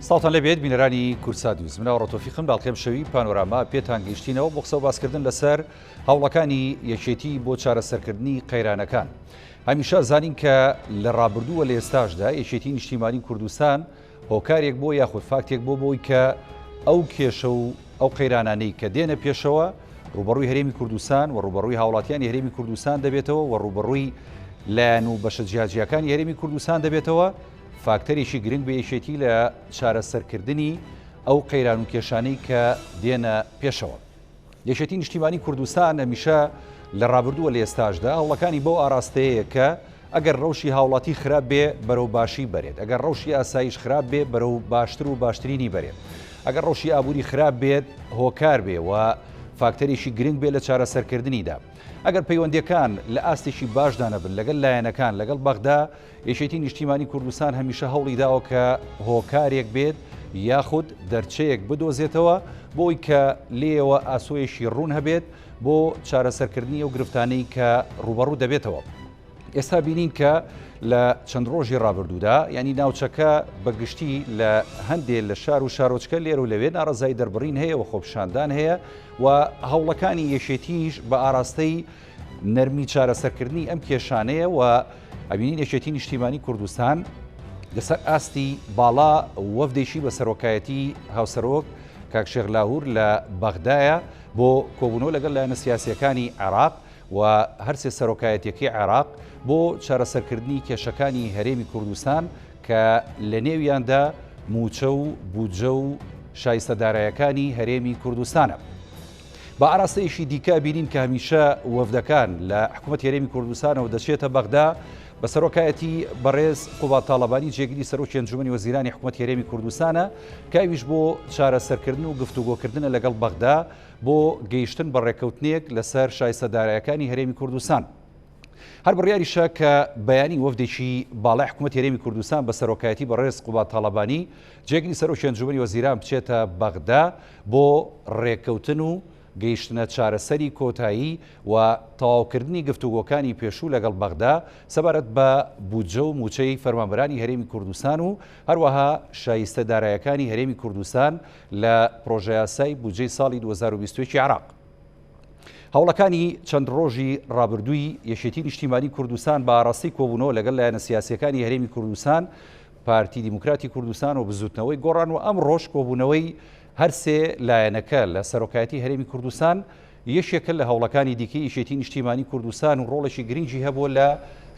ساڵتان لەبێت بینەرانی کورسادیوز منەوە ڕۆتۆفیقم باڵقێم شەوی پانۆراما پێتان گەیشتینەوە بۆ قسە و باسکردن لەسەر هەوڵەکانی یەکێتی بۆ چارەسەرکردنی قەیرانەکان. هەمیشە زانین کە لە ڕابردووە لە ئێستاشدا یەکێتی نیشتیمانی کوردستان هۆکارێک بۆ یاخود فاکتێک بۆ بۆی کە ئەو کێشە و ئەو قەیرانانەی کە دێنە پێشەوە ڕوبەڕووی هەرێمی کوردستان و ڕوبەڕووی هاوڵاتیانی هەرێمی کوردستان دەبێتەوە و ڕوبەڕووی لایەن و بەشە جیاجیەکانی هەرێمی کوردستان دەبێتەوە فاکتەرێکی گرنگ بە یەکێتی لە چارەسەرکردنی ئەو قەیران و کێشانەی کە دێنە پێشەوە. یەکێتی نیشتیمانی کوردستان هەمیشە لە ڕابردووە لە ئێستاشدا هەوڵەکانی بەو ئاراستەیە کە ئەگەر ڕەوشی هاوڵاتی خراپ بێ بەرەو باشی بەرێت، ئەگەر ڕەوشی ئاسایش خراپ بێ بەرەو باشتر و باشترینی بەرێت، ئەگەر ڕەوشی ئابووری خراپ بێت هۆکار بێ و فاکتەرێکی گرنگ بێت لە چارەسەرکردنیدا. ئەگەر پەیوەندیەکان لە ئاستێکی باشدا نەبن لەگەڵ لایەنەکان لەگەڵ بەغدا یەکێتی نیشتیمانی کوردستان هەمیشە هەوڵی داوە کە هۆکارێک بێت یاخود دەرچەیەک بدۆزێتەوە بۆی کە لێەوە ئاسۆیەشی ڕوون هەبێت بۆ چارەسەرکردنی ئەو گرفتانەی کە ڕوبەڕوو دەبێتەوە. ئێستا بینین کە لە چەند ڕۆژی ڕابردوودا ینی ناوچەکە بەگشتی لە هەندێک لە شار و شارۆچکە لێرە و لەوێ ناڕزای دەربڕین هەیە و خۆپشاندان هەیە و هەوڵەکانی یەکێتیش بە ئاراستەی نەرمی چارەسەرکردنی ئەم کێشانەیە و ئەبینین یەکێتی نیشتیمانی کوردستان لەسەر ئاستی باڵا وەفدێکی بە سەرۆکایەتی هاوسەرۆک کاک شێخ لاهور لە بەغدایە بۆ کۆبوونەوە لەگەڵ لایەنە سیاسیەکانی عێراق و هەرسێ سەرۆکایەتیەکەی عێراق بۆ چارەسەرکردنی کێشەکانی هەرێمی کوردستان کە لە نێویاندا موچە و بودجە و شایستەدارایەکانی هەرێمی کوردستانە. بە ئاراستەیەشی دیکە بینین کە هەمیشە وەفدەکان لە حکوومەت هەرێمی کوردستانەوە دەچێتە بەغدا بە سەرۆکایەتی بەڕێز قوبات تاڵەبانی جێگیری سەرۆکی ئەنجومەنی وەزیرانی حکوومەتی هەرێمی کوردستانە کاویش بۆ چارەسەرکردن و گفتوگۆکردنە لەگەڵ بەغدا بۆ گەیشتن بە ڕێکەوتنێک لەسەر شایستەدارایەکانی هەرێمی کوردستان. هەر بڕیاریشە کە بەیانی وەفدێکی باڵای حکوومەتی هەرێمی کوردستان بە سەرۆکایەتی بەڕێز قوبات تاڵەبانی جێگیری سەرۆکی ئەنجومەنی وەزیران بچێتە بەغدا بۆ ڕێکەوتن و گەیشتنە چارەسەری کۆتایی و تەواوکردنی گفتوگۆکانی پێشوو لەگەڵ بەغدا سەبارەت بە بودجە و موچەی فەرمانبەرانی هەرێمی کوردستان و هەروەها شایستەدارایەکانی هەرێمی کوردستان لە پرۆژە یاسای بودجەی ساڵی 2021 عێراق. هەوڵەکانی چەند ڕۆژی ڕابردووی یەکێتی نیشتیمانی کوردستان بە ئاڕاستی کۆبوونەوە لەگەڵ لایەنە سیاسیەکانی هەرێمی کوردستان، پارتی دیموکراتی کوردستان و بزوتنەوەی گۆڕان و ئەم ڕۆژ کۆبوونەوەی هەرسێ لایەنەکە لە سەرۆکایەتی هەرێمی کوردستان یەکێکە لە هەوڵەکانی دیکەی یەکێتی نیشتیمانی کوردستان و ڕۆڵێکی گرنگی هەبووە لە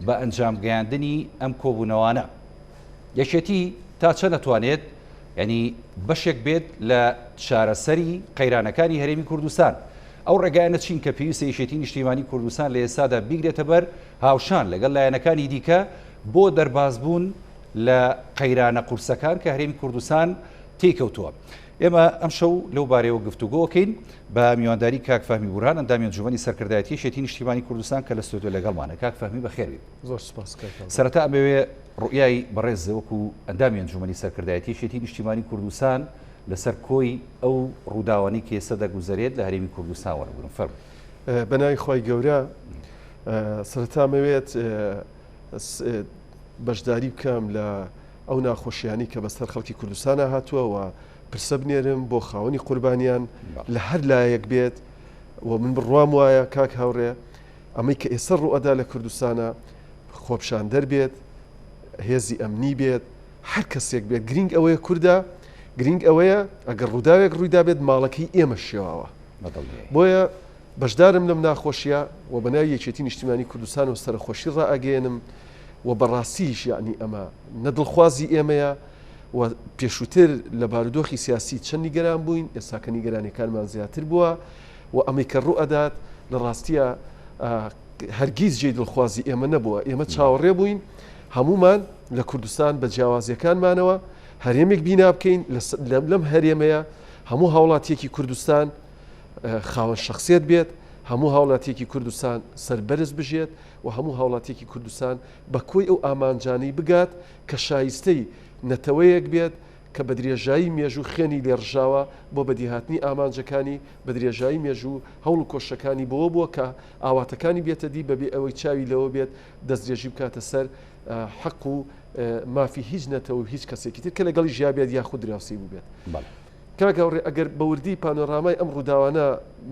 بە ئەنجام گەیاندنی ئەم کۆبوونەوانە. یەکێتی تا چە نەتوانێت ینی بەشێک بێت لە چارەسەری قەیرانەکانی هەرێمی کوردستان. ئەو ڕێگایانە چین کە پێویستە یەکێتی نیشتیمانی کوردستان لە ئێستادا بیگرێتە بەر هاوشان لەگەڵ لایەنەکانی دیکە بۆ دەربازبوون لە قەیرانە قورسەکان کە هەرێمی کوردستان تێکەوتووە. ئێمە ئەم شەو لەو بارەیەوە گفتوگۆکەین بە میوانداری کاک فەهمی بورهان ئەندامی ئەنجومەنی سەرکردایەتی یەکێتی نیشتیمانی کوردستان کە لە ستۆدیۆ لەگەڵمانە. کاک فەهمی بەخێربێت. زۆر سوپاس. سەرەتا ئەمەوێ ڕوئیای بەڕێز وەکو ئەندامی ئەنجومەنی سەرکردایەتی یەکێتی نیشتیمانی کوردستان لەسەر کۆی ئەو ڕووداوانەی کە ئێستا دەگوزارێت لە هەرێمی کوردستان وەرەگرن. فەرموو. بەناوی خۆی گەورە سەرەتا مەوێت بەشداری بکەم لە ئەو ناخۆشیانی کە بەسەر خەڵکی کوردستانە هاتووە و پرسە بنێرم بۆ خاوەنی قوربانیان لە هەر لایەک بێت و من بڕوام وایە کاک هاوڕێ ئەمەی کە ئێستا ڕوئەدا لە کوردستانە خۆپشان دەربێت، هێزی ئەمنی بێت، هەر کەسێک بێت گرنگ ئەوەیە کووردا، گرنگ ئەوەیە ئەگەر ڕووداوێک ڕوویدا بێت ماڵەکەی ئێمە شێواوە. بۆیە بەشدارم لەم ناخۆشیە و بەناوی یەکێتی نیشتیمانی کوردستان و سەرخۆشی ڕائەگەێنم و بەڕاستیش یعنی ئەمە نەدڵخوازی ئێمەیە و پێشووتر لە بارودۆخی سیاسی چەند نیگەران بووین، ئێستا کە نیگەرانیەکانمان زیاتر بووە و ئەمەی کە ڕوئەدات لە ڕاستیە هەرگیز جێی دڵخوازی ئێمە نەبووە. ئێمە چاوەڕێ بووین هەمومان لە کوردستان بە جیاوازیەکانمانەوە هەرێمێک بینا بکەین لەم هەرێمەیە هەموو هاوڵاتیەکی کوردستان خاوەن شخصیت بێت، هەموو هاوڵاتیەکی کوردستان سەربەرز بژێت و هەموو هاوڵاتیەکی کوردستان بە کۆی ئەو ئامانجانەی بگات کە شایستەی نەتەوەیەک بێت کە بە درێژایی مێژوو خێنی لێڕژاوە بۆ بەدیهاتنی ئامانجەکانی بە درێژایی مێژوو هەوڵ و کۆشەکانی بووە کە ئاواتەکانی بێتە دی بەبێ ئەوەی چاوی لەوە بێت دەستدرێژی بکاتە سەر حەق و مافی هیچ نەتەوە هیچ کەسێکی تر کە لەگەڵی ژیابێت یا خود دراوسی بووبێت. کاگەڕێ ئەگەر بەوردی پانۆرامای ئەم ڕووداوانە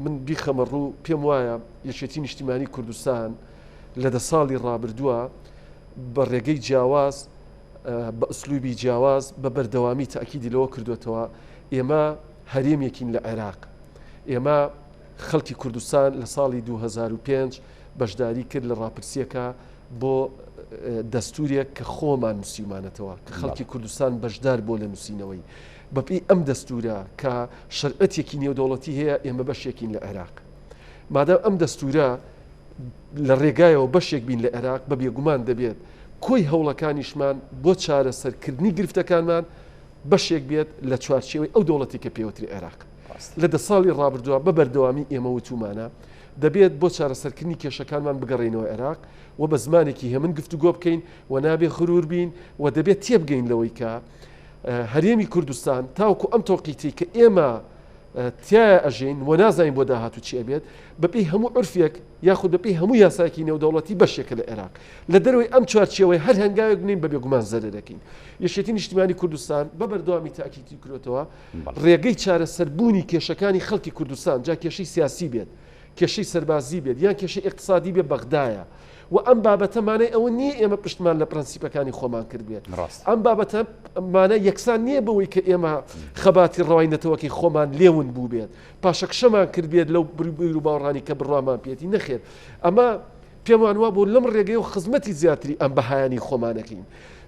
من بیخەمە ڕوو پێم وایە یەکێتی نیشتیمانی کوردستان لە 10 ساڵی ڕابردووە بە ڕێگەی جیاواز بە ئوسلوبی جیاواز بە بەردەوامی تاکیدی لەوە کردوێتەوە ئێمە هەرێمێکین لە عێراق. ئێمە خەڵکی کوردستان لە ساڵی 2005 بەشداری کرد لە ڕاپرسیەکە بۆ دەستورێک کە خۆمان نووسیمانەتەوە کە خەڵکی کوردستان بەشدار بۆ لە نووسینەوەی بەپی ئەم دەستورە کە شەرعەتێکی نێودەوڵەتی هەیە ئێمە بەشێکین لە عێراق. مادام ئەم دەستورە لە ڕێگایەوە بەشێک بین لە عێراق بە بێگومان دەبێت کۆی هەوڵەکانیشمان بۆ چارەسەرکردنی گرفتەکانمان بەشێک بێت لە چوارچێوەی ئەو دەوڵەتی کە پێوتری عێراق. لە 10 ساڵی ڕابردووە بە بەردەوامی ئێمە وتومانە دەبێت بۆ چارەسەرکردنی کێشەکانمان بگەڕێنەوە عێراق و بە زمانێکی هێمن گفتوگۆ بکەین و نابێ خرور بین و دەبێت تێبگەین لەوەی کە هەرێمی کوردستان تاوکو ئەم تۆقیتی کە ئێمە تایە ئەژین و نازانین بۆ داهاتوو چی ئەبێت بەپی هەموو عرفێک یاخود بەپی هەموو یاساکی نێودەوڵەتی بەشێکە لە عێراق لە دەروی ئەم چوارچێوەی هەر هەنگاوێک بنین بە بێگومان زەرەرەکەین. یەکێتی نیشتیمانی کوردستان بە بەردەوامی تاکیدی کردوێتەوە ڕێگەی چارەسەربوونی کێشەکانی خەڵکی کوردستان جا کێشەی سیاسی بێت کێشەی سەربازی بێت یان کێشەی اقتصادی بێت بەغدایە و ئەم بابەتەمانەی ئەوە نییە ئێمە پشتمان لە پرەنسیپەکانی خۆمان کردبێت. ئەم بابەتەمانە یەکسان نییە بەوەی کە ئێمە خەباتی ڕەوای خۆمان لێون بوو بێت پاشە کشەمان کردبێت لەو بیر و باوەڕانی کە بڕوامان پێێتی نەخێت. ئەمە پێمان وا بۆ لەم ڕێگەی و خزمەتی زیاتری ئەم بەهایانی خۆمانەکەین.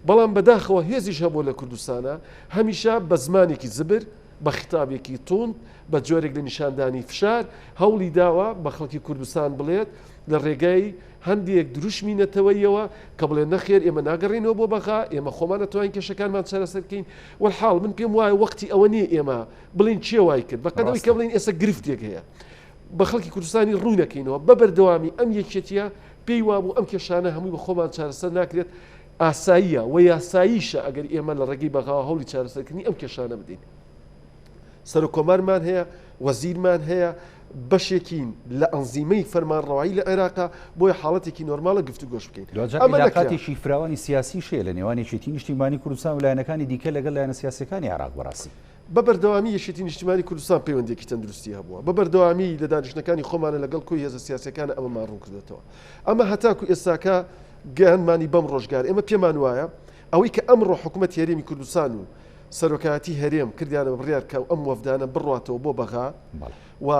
بەڵام بەداخەوە هێزیش هەبوو لە کوردستانە هەمیشە بە زمانێکی زبر بە خیتابێکی تون بە جۆرێک لە نیشاندانی فشار هەوڵی داوە بە خەڵکی کوردستان بڵێت لە ڕێگای هەندێک دروشمینەتەوەیەوە کە بڵێ نەخێر ئێمە ناگەڕێنەوە بۆ بەخا ئێمە خۆمان نەتوانین کێشەکانمان چارەسەرکەین وەحاڵ من پێم وایە وەختی ئەوە نییە ئێمە بڵین چێ وای کرد بەقەدەوەی کە بڵین ئێستا گرفتێک هەیە بە خەڵکی کوردستانی ڕوونەکەینەوە بە بەردەوامی ئەم یەکێتیە پێی وابوو ئەم کێشانە هەمووی بە خۆمان چارەسەر ناکرێت ئاساییە و یاساییشە ئەگەر ئێمە لە ڕێگەی بەغاوە هەوڵی چارەسەرکردنی ئەم کێشانە بدەین. سەر و کۆمارمان هەیە وەزیرمان هەیە بەشێکین لە ئەنزیمەی فەرمانڕەوایی لە عێراقا بۆی حاڵەتێکی نۆرمالە گفتوگۆش بکەین. علاقاتی فراوانی سیاسی شەیە لە نێوان یەکێتی نیشتیمانی کوردستان و لایەنەکانی دیکە لەگەڵ لایەنە سیاسەکانی عێراق بەڕاستی بە بەردەوامی یەکێتی نیشتیمانی کوردستان پەیوەندێکی تەندروستی هەبووە بە بەردەوامی لە دانیشتەکانی خۆمانە لەگەڵ کۆی هێزە سیاسەکانە ئەمەمان ڕوون کردێتەوە. ئەمە هەتاکو ئێستاکە گەیانمانی بەم ڕۆژگار ئێمە پێمان وایە ئەوەی کە ئەمڕۆ حکوومەت هەرێمی کوردستان و سەرۆکایەتی هەرێم کردیانە بڕیار کە ئەم وەفدانە بڕاتەوە بۆ بەغا و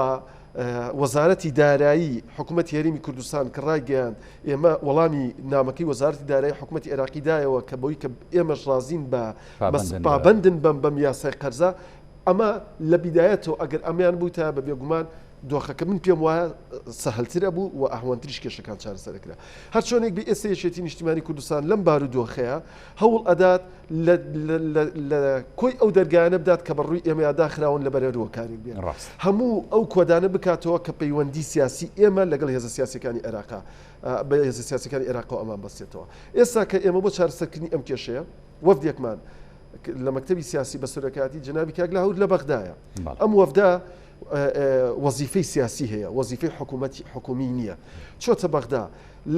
وەزارەتی دارایی حکوومەتی هەرێمی کوردستان کە ڕایگەیان ئێمە وەڵامی نامەکەی وەزارەتی دارایی حکوومەتی عێراقی دایەوە کە بەوەی کە ئێمەش رازین بە پابەندن بەم یاسای قەرزە ئەمە لە بیدایەتەوە ئەگەر ئەمیان بوو تا بە بێگومان دۆخەکە من پێم وایە سەهەلترە بوو و ئەهوانتریش کێشەکان چارەسەرکرا. هەر چۆنێک بێ ئێستا یەکێتی نیشتیمانی کوردستان لەم بارودۆخەیە هەوڵ ئەدات لە کۆی ئەو دەرگایانە بدات کە بەڕووی ئێمە یاداخراون لە بەرەوەکاری بێن هەموو ئەو کۆدانە بکاتەوە کە پەیوەندی سیاسی ئێمە لەگەڵ هێزە سیاسەکانی عێراقا بە هێزە سیاسەکانی عێراق و ئەمان بەستێتەوە. ئێستا کە ئێمە بۆ چارەسەرکردنی ئەم کێشەیە وەفدێکمان لە مەکتەبی سیاسی بە سەرۆکایەتی جەنابی کاک لاهور لە بەغدایە. ئەم وەفدە وەزیفەی سیاسی هەیە وەزیفەی حکومی نییە چۆتە بەغدا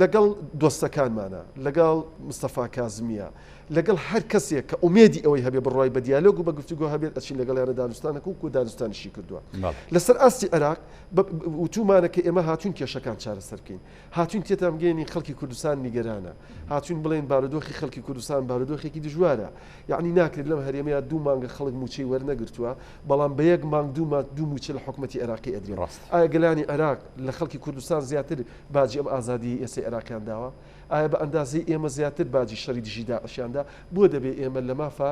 لەگەڵ دۆستەکانمانە لەگەڵ مستەفا کازمیە لەگەڵ هەر کەسێک کە ئومێدی ئەوەی هەبێ بڕای بە دیالۆگ و بە گفتوگۆ هەبێت ئەچین لەگەڵ یانە دانوستانەکە و دانوستانیشی کردووە. لەسەر ئاستی عێراق وتومانە کە ئێمە هاتوون کێشەکان چارەسەرکەین هاتوون تێتان بگەێنی خەڵکی کوردستان نیگەرانە هاتوون بڵێن بارودۆخی خەڵکی کوردستان بارودۆخێکی دژوارە یعنی ناکرێت لەم هەرێمەیە دوو مانگە خەڵک موچەی وەرنەگرتووە بەڵام بە یەک مانگ دوو موچە لە حکوومەتی عێراقی ئەدرێن. ئایا گەلانی عێراق لە خەڵکی کوردستان زیاتر باجی ئەم ئازادی ئێستا عێراقیان داوە ئایا بە ئەندازەی ئێمە زیاتر باجی شەڕی دژی داعشیاندا بۆ دەبێ ئێمە لە مافا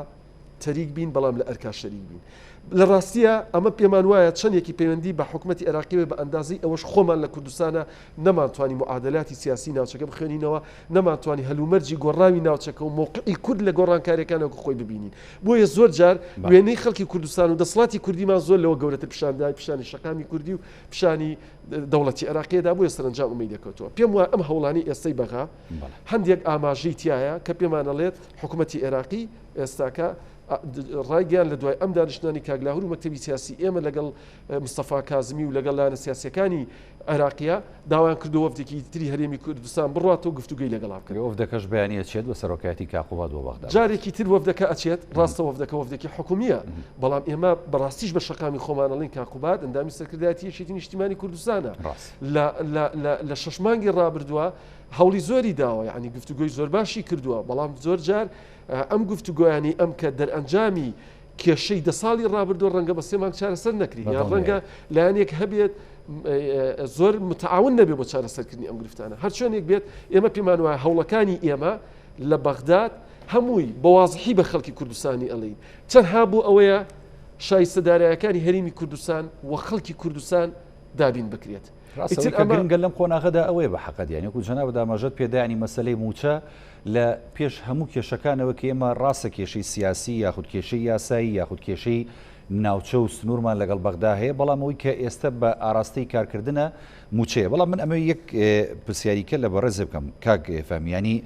تەریک بین بەڵام لە ئەرکا شەریک بین. لە ڕاستیە ئەمە پێمان وایە چەندێکی پەیوەندی بە حکوومەتی عێراقیەوە بە ئەندازی ئەوەش خۆمان لە کوردستانە نەمانتوانی معادلاتی سیاسی ناوچەکە بخوێنینەوە نەمانتوانی هەلومەرجی گۆڕاوی ناوچەکە و موقعی کورد لە گۆڕانکاریەکانەوە خۆی ببینین. بۆیە زۆر جار وێنەی خەڵکی کوردستان و دەسڵاتی کوردیمان زۆر لەوە گەورەتر پیشاندای پیشانی شەقامی کوردی و پیشانی دەوڵەتی عێراقیەدا بۆیە سەرنجام ئومێد دەکەوتەوە. پێم وایە ئەم هەوڵانی ئێستای بەغا هەندێک ئاماژەی تایە کە پێمانەڵێت حکوومەتی عێراقی ئێستاکە ڕایگەیان لە دوای ئەم دانیشتانی کاگلاهور و مەکتەبی سیاسی ئێمە لەگەڵ مستەفا کازمی و لەگەڵ لایەنە سیاسیەکانی عێراقیە داوایان کردو وەفدێکی تری هەرێمی کوردستان بڕاتەوە گفتوگوی لەگەڵا بکەن. وەفدەکەش بەیانیە چێت بە سەرۆکایەتی کاقوباد بۆ بەغداد. جارێکی تر وەفدەکە ئەچێت ڕاستە وەفدەکە حکومیە، بەڵام ئێمە بەڕاستیش بە شەقامی خۆمانەڵین کاقوباد ئەندامی سەرکردایەتی یەکێتی نیشتیمانی کوردستانە لە 6 مانگی ڕابردووە هەوڵی زۆری داوە، یعنی گفتوگوی زۆر باشی کردووە، بەڵام زۆر جار ئەم گفتوگویانی ئەم کە دەرئەنجامی کێشەی 10 ساڵی ڕابردووە ڕەنگە بە 3 مانگ چارەسەر نەکری، یا ڕەنگە لایەنێک هەبێت زۆر متعاون نەبێت بۆ چارەسەرکردنی ئەم گرفتانە. هەر چۆنێک بێت ئێمە پێمان وایە هەوڵەکانی ئێمە لە بەغداد هەمووی بەوازحی بە خەڵکی کوردستانی ئەڵێین، چەندها بوو ئەوەیە شایستەدارایەکانی هەرێمی کوردستان و خەڵکی کوردستان دابین بکرێت. گەنگە لەم قۆناغەدا ئەوەیە بە حەقەت یانێک و جەناب دامەژەت پێدانی مەسلەی موچە لە پێش هەموو کێشەکانەوە کە ئێمە ڕاستە کێشەی سیاسی یاخود کێشەی یاسایی یاخود کێشەی ناوچە و سنوورمان لەگەڵ بەغدا هەیە، بەڵام ئەوەی کە ئێستا بە ئاراستەی کارکردنە موچەیە. بەڵام من ئەمە یەک پرسیاریکە لە بەڕێز بکەم کاک فەهمیانی،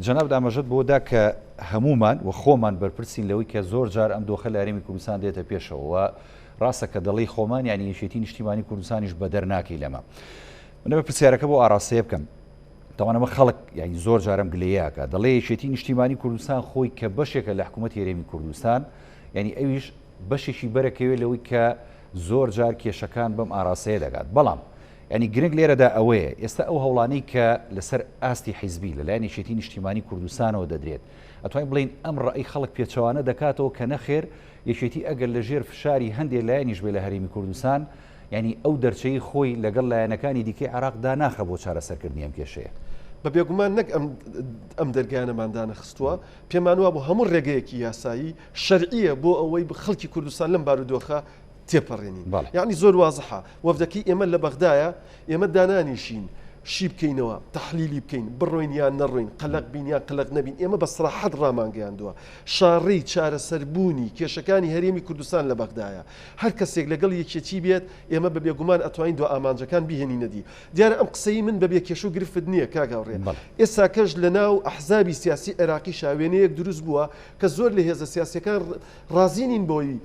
جەناب دامەژەت بۆدا کە هەمومان و خۆمان بەرپرسین لەوەی کە زۆر جار ئەم دۆخە لە هەرێمی کوردستان دێتە پێشەوە، ڕاستە کە دەڵی خۆمان یانی یەکێتی نیشتیمانی کوردستانیش بە دەرناکەی لەمە. منە بە پرسیارەکە بۆ ئاراستەیە بکەم، تاوانەمە خەڵک یانی زۆر جارم گلەیەکە دەڵێ یەکێتی نیشتیمانی کوردستان خۆی کە بەشێکە لە حکوومەتی هەرێمی کوردستان، یعنی ئەویش بەشێکی بەرەکەوێت لەوەی کە زۆر جار کێشەکان بەم ئاراستەیە دەگات. بەڵام ینی گرنگ لێرەدا ئەوەیە ئێستا ئەو هەوڵانەی کە لەسەر ئاستی حیزبی لەلایەن یەکێتی نیشتیمانی کوردستانەوە دەدرێت، ئەتوانین بڵین ئەم ڕێی خەڵک پێچەوانە دەکاتەوە کە نەخێر یەکێتی ئەگەر لە ژێر فشاری هەندێک لایەنیش بێ لە هەرێمی کوردستان، ینی ئەو دەرچەی خۆی لەگەڵ لایەنەکانی دیکەی عێراقدا ناخە بۆ چارەسەرکردنی ئەم کێشەیە. بە بێگومان نەک ئەم دەرگایانەماندانە خستووە، پێمان وە بۆ هەموو ڕێگەیەکی یاسایی شەرعیە بۆ ئەوەی خەڵکی کوردستان لەم بارودۆخە تێپەڕێنین. یعنی زۆر وازحە وەفدەکەی ئێمە لە بەغدایە، ئێمە دانانیشین شی بکەینەوە تەحلیلی بکەین، بڕۆین یان نەڕۆین، قەلق بین یان قەلق نەبین، ئێمە بە سراحەت ڕامانگەیاندووە شاڕی چارەسەربوونی کێشەکانی هەرێمی کوردستان لە بەغدایە. هەر کەسێک لەگەڵ یەکێتی بێت ئێمە بە بێگومان ئەتوانین دو ئامانجەکان بیهێنینەدی. دیارە ئەم قسەی من بەبێ کێش و گرفت نییە کاگاوڕێ. ئێستا کەش لە ناو ئەحزابی سیاسی عێراقی شاوێنەیەک دروست بووە کە زۆر لە هێزە سیاسیەکان ڕازینین بۆی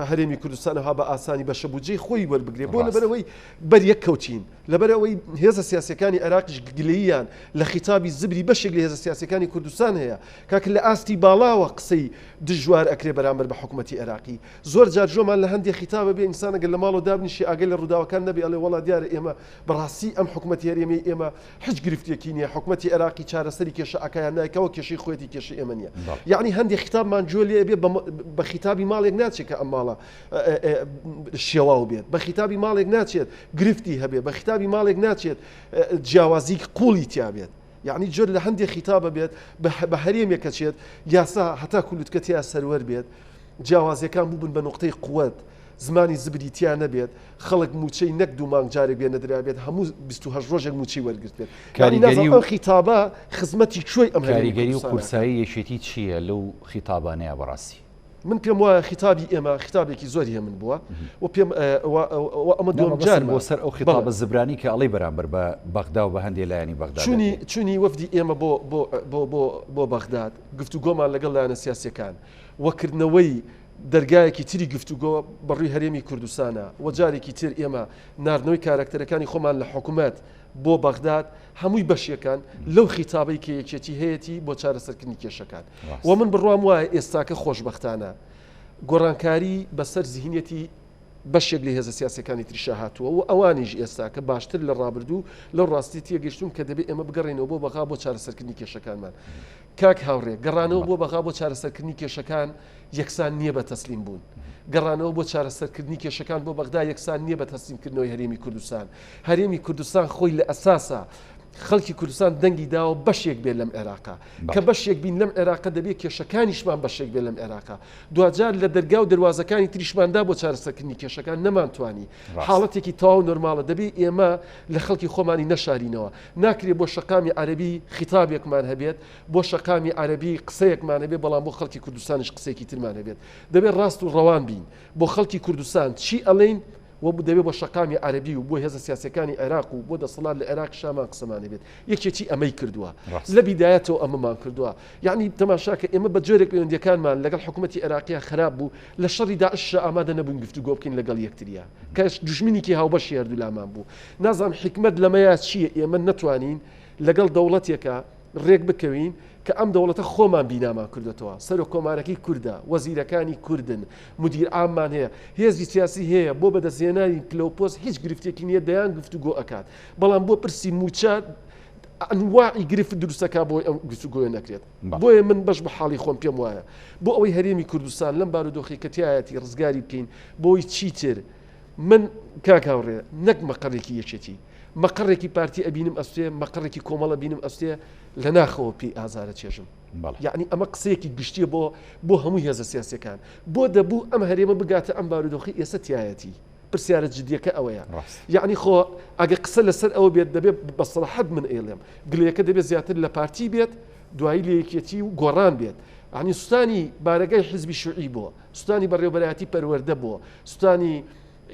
هەرێمی کوردستانەها بە ئاسانی بە شەبوجەی خۆی وەربگرێ، بۆ لەبەرەوەی بەریەک کەوتین، لەبەرەوەی هێزە سیاسیەکانی عێراقیش گلەییان لە خیتابی زبری بەشێک لە هێزە سیاسیەکانی کوردستان هەیە کاکە لە ئاستی باڵاوە قسەی دژوار ئەکرێ بەرامبەر بە حکوومەتی عێراقی. زۆر جار ژۆمان لە هەندێک خیتابە بێ ئینسانەگەر لە ماڵەوە دابنیشی ئاگەی لە ڕووداوەکان نەبێ ئەڵێ وەڵا دیارە ئێمە بەڕاستی ئەم حکوومەتی هەرێمی ئێمە هیچ گرفتێکی نییە، حکوومەتی عێراقی چارەسەری کێشە ئەکایان نایکەوە کێشەی خۆیەتی کێشە ئێمە نییە. یعنی هەندێک خیتابمان جۆ لێ بێ بە خیتابی ماڵێک ناچێت کە ئەم ماڵە شێواو بێت، بە خیتابی ماڵێک ناچێت گرفتی هەبێت، بە خیتابی ماڵێک ناچێت جیاوازی قوڵی تیا بێت. یعنی جۆر لە هەندێک خیتابە بێت بە هەرێمێکە چێت یاسا هەتا کولوتکەتیا سەروەر بێت، جیاوازیەکان بووبن بە نقطەی قووەت، زمانی زبری تیا نەبێت، خەڵک موچەی نەک دوو مانگ جارێک بێ نەدرا بێت، هەموو 28 ڕۆژێک موچی وەرگرت بێت. کاریگەری و خیتابە خزمەتی کوێی ئەم کاریگەری و کورسایی یەکێتی چییە لەو خیتابانەیە بەڕاستی؟ من پێم وایە خیتابی ئێمە خیتابێکی زۆری هە من بووە و پێم ئەمە دوم جار بۆ سەر ئەو خیتابە زبرانی کە ئەڵێ بەرامبەر بە بەغدا و بە هەندێک لایەنی بەغدا چوونی وەفدی ئێمە بۆ بەغداد گفتوگۆمان لەگەڵ لایەنە سیاسیەکان وەکردنەوەی دەرگایەکی تری گفتوگۆ بەڕووی هەرێمی کوردستانە و جارێکی تر ئێمە ناردنەوەی کارکتەرەکانی خۆمان لە حکوومەت بۆ بەغداد هەمووی بەشیەکان لەو خیتابەی کە یەکێتی هەیەی بۆ چارەسەرکردنی کێشەکان. و من بڕوام وایە ئێستاکە خۆشبەختانە گۆڕانکاری بەسەر زیهینەتی بەشێک لە هێزە سیاسەکانی تریشا هاتووە و ئەوانیش ئێستا کە باشتر لە ڕابردوو لەو ڕاستی تێگەیشتون کە دەبێت ئێمە بگەڕێنەوە بۆ بەغا بۆ چارەسەرکردنی کێشەکانمان. کاک هاوڕێ گەڕانەوە بۆ بەغا بۆ چارەسەرکردنی کێشەکان یەکسان نییە بە تەسلیم بوون، گەڕانەوە بۆ چارەسەرکردنی کێشەکان بۆ بەغدا یەکسان نییە بە تەسلیمکردنەوەی هەرێمی کوردستان. هەرێمی کوردستان خۆی لە ئەساسا خەڵکی کوردستان دەنگی داوە بەشێک بێت لەم عێراقا، کە بەشێک بین لەم عێراقا دەبێت کێشەکانیشمان بەشێک بێت لەم عێراقا. دوجار لە دەرگا و دەواازەکانی تریشماندا بۆ چارەسەرکردنی کێشەکان نەمانتوانی، حاڵەتێکی تەواو نۆرماڵە، دەبێت ئێمە لە خەڵکی خۆمانی نەشارینەوە. ناکرێت بۆ شەقامی عەرەبی خیتابێکمان هەبێت، بۆ شەقامی عەرەبی قسەیەکمان هەبێت، بەڵام بۆ خەڵکی کوردستانیش قسەیەکی ترمان هەبێت. دەبێت ڕاست و ڕەوان بین بۆ خەڵکی کوردستان چی ئەڵێین و دەبێت بۆ شەقامی عەربی و بۆ هێزە سیاسەکانی عێراق و بۆ دەسەڵات لە عێراق شامان قسەمانە بێت یەکێکی ئەمەی کردووە لە بیدایەتەوە ئەمەمان کردووە یعنی تەماشاکە ئێمە بە جۆرێک پەیوەندیەکانمان لەگەڵ حکوومەتی عێراقیە خراپ بوو لە شەڕی داعش ئامادە نەبوون گفتوگۆ بکەین لەگەڵ یەکتریا کەس دوژمنێکی هاوبەشی هەردوو لامان بوو نازانم حکمت لەمەیە چییە ئێمە نەتوانین لەگەڵ دەوڵەتێکە ڕێک بکەوین کە ئەم دەوڵەتە خۆمان بینامان کردێتەوە سەر و کۆمارەکەی کووردە وەزیرەکانی کوردن مدیر عاممان هەیە هێزی سیاسی هەیە بۆ بەدەستهێنانی پلەپۆست هیچ گرفتێکی نییە دەیان گفتوگۆ ئەکات بەڵام بۆ پرسی موچە ئەنواعی گرفت دروستەکە بۆی ئەم گفتوگۆیە نەکرێت بۆیە من بەش بە حاڵی خۆم پێم وایە بۆ ئەوەی هەرێمی کوردستان لەم بارودۆخی کەتیایەتی ڕزگاری بکەین بۆی چیتر من کاکاوڕێ نەک مەقەڕێکی یەکێتی مەقڕێکی پارتی ئەبینم ئەستێ مەقڕێکی کۆمەڵە بینم ئەستێ لە ناخەوە پێی ئازارە چێژم یعنی ئەمە قسەیەکی گشتیە بۆ هەموو هێزە سیاسەکان بۆ دەبوو ئەم هەرێمە بگاتە ئەم بارودۆخی ئێستا تایەتی پرسیارە جدیەکە ئەوەیە یعنی خۆ ئەگە قسە لەسەر ئەوە بێت دەبێت بەسەڵاحەت من ئێڵێم گلەکە دەبێت زیاتر لە پارتی بێت دوایی لە یەکێتی و گۆڕان بێت عنی سوستانی بارەگای حزبی شوعی بووە سوستانی بەڕێوەبەرایەتی پەروەردە بووە سوستانی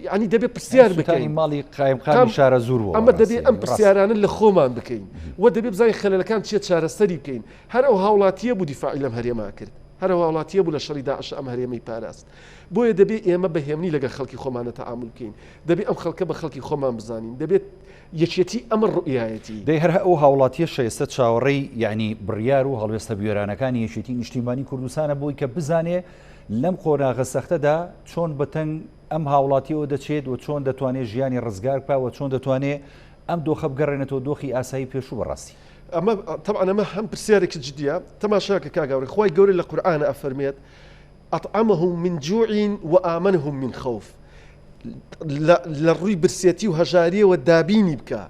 ینی دەبێت پرسیار بکەین ماڵی قایمقام شارە زوور بوو ئەمە دەبێت ئەم پرسیارانە لە خۆمان بکەین و دەبێت بزانین خەلەلەکان چیە چارەسەری بکەین هەر ئەو هاوڵاتیە بوو دیفاعی لەم هەرێما کرد هەر هاوڵاتیە بوو لە شەڕی داعش ئەم هەرێمەی پاراست بۆیە دەبێت ئێمە بەهێمنی لەگەڵ خەڵکی خۆمانە تەعامل بکەین دەبێت ئەم خەڵکە بە خەڵکی خۆمان بزانین دەبێت یەکێتی ئەمە ڕوئایەتی دەی هەر ئەو هاوڵاتیە شەیستە چاوەڕێی یعنی بڕیار و هەڵوێستە بیێرانەکانی یەکێتی نیشتیمانی کوردستانە بۆی کە بزانێ لەم قۆناغە سەختەدا چۆن بەتەنگ ئەم هاوڵاتیەوە دەچێت و چۆن دەتوانێت ژیانی ڕزگار بکەوە چۆن دەتوانێت ئەم دۆخە بگەڕێنێتەوە دۆخی ئاسایی پێشوو بەڕاستی ئەمە طبعا ئەمە هەم پرسیارێکی جدیە تەماشاکە کاگاوڕێ خی گەورە لە قورئانە ئەفەرمێت ئەطعمهم من جوع وآمنهم من خوف لە ڕووی برسێتی و هەژاریەوە دابینی بکە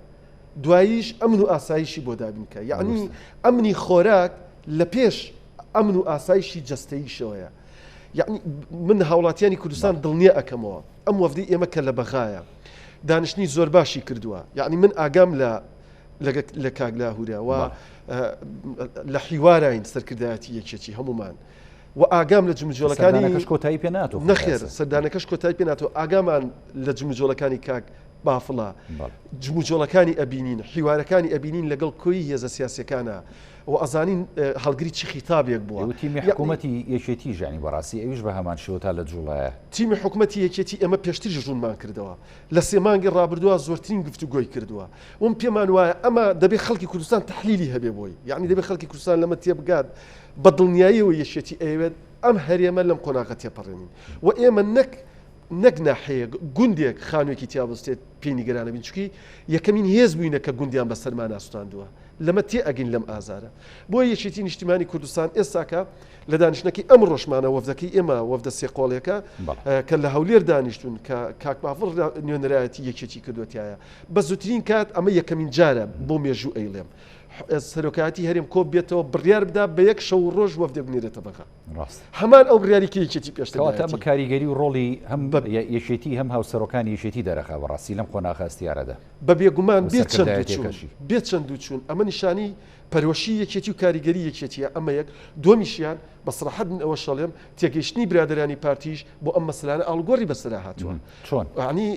دواییش ئەمن و ئاسایشی بۆ دابین بکە یعنی ئەمنی خۆراک لە پێش ئەمن و ئاسایشی جەستەییشەوەیە یعنی من هاوڵاتیانی کوردستان دڵنیە ئەەکەمەوە ئەم وەفدی ئێمە کە لە بەغایە دانیشتنی زۆر باشی کردووە یعنی من ئاگام لە کاگلاهورە و لە حیوارین سەرکردایەتی یەکێتی هەمومان و ئاگام لە جمجۆڵەکانی کۆتایی پێ ناتۆ نەخێر سەردانەکەش کۆتایی پێ ناتۆ ئاگامان لە جمجۆڵەکانی کاک بافڵە جمجۆڵەکانی ئەبینین حیوارەکانی ئەبینین لەگەڵ کۆی هێزە سیاسەکانە و ئەزانین هەڵگری چی خیتابێک بووە تیمی حکوومەتی یەکێتی ژانی بەڕاستی ئەویش بە هەمان شێوە لە جوڵایە تیمی حکوومەتی یەکێتی ئەمە پێشتر ژوونمان کردەوە لە سێ مانگی ڕابردووە زۆرترین گفتوگۆی کردووە وم پێمان وایە ئەمە دەبێت خەڵکی کوردستان تحلیلی هەبێ بۆی یعنی دەبێت خەڵکی کوردستان لەمە تێبگات بە دڵنیاییەوە یەکێتی ئەوێت ئەم هەرێمە لەم قۆناغە تێپەڕێنین و ئێمە نەک ناحەیە گوندێک خانوێکی تیابستێت پێی نیگەرانە بین چووکی یەکەمین هێز بووینە کە گوندیان بە سەرمان ئاستاندووە لەمە تێ ئەگەین لەم ئازارە بۆ یەکێتی نیشتیمانی کوردستان ئێستاکە لە دانیشتنەکەی ئەم ڕۆژمانە وەفدەکەی ئێمە وەفدە سێ قۆڵێکە کە لە هەولێر دانیشتون کە کاک بافڵ نوێنەرایەتی یەکێتی کردوەتیایە بە زووترین کات ئەمە یەکەمین جارە بۆ مێژوو ئەیڵێم سەرۆکایەتی هەرێم کۆ بێتەوە بڕیار بدا بە یەک شەو ڕۆژ وەفدە بنێرێتە بەغا هەمان ئەو بڕیاریکە یەکێتی پێشتەواتە ئەمە کاریگەری و ڕۆڵی هەم یەکێتی هەم هاوسەرۆکانی یەکێتی دەرەخا بەڕاستی لەم قۆناغاستیارەدا بە بێگومان بێت چەند و چوون ئەمە نیشانی پەرۆشی یەکێتی و کاریگەری یەکێتیە ئەمە یەک دۆمیشیان بە سڕەحەت من ئەوە شەڵێم تێگەیشتنی برادرانی پارتیش بۆ ئەم مەسەلانە ئاڵگۆڕی بەسەرا هاتووە چۆن عنی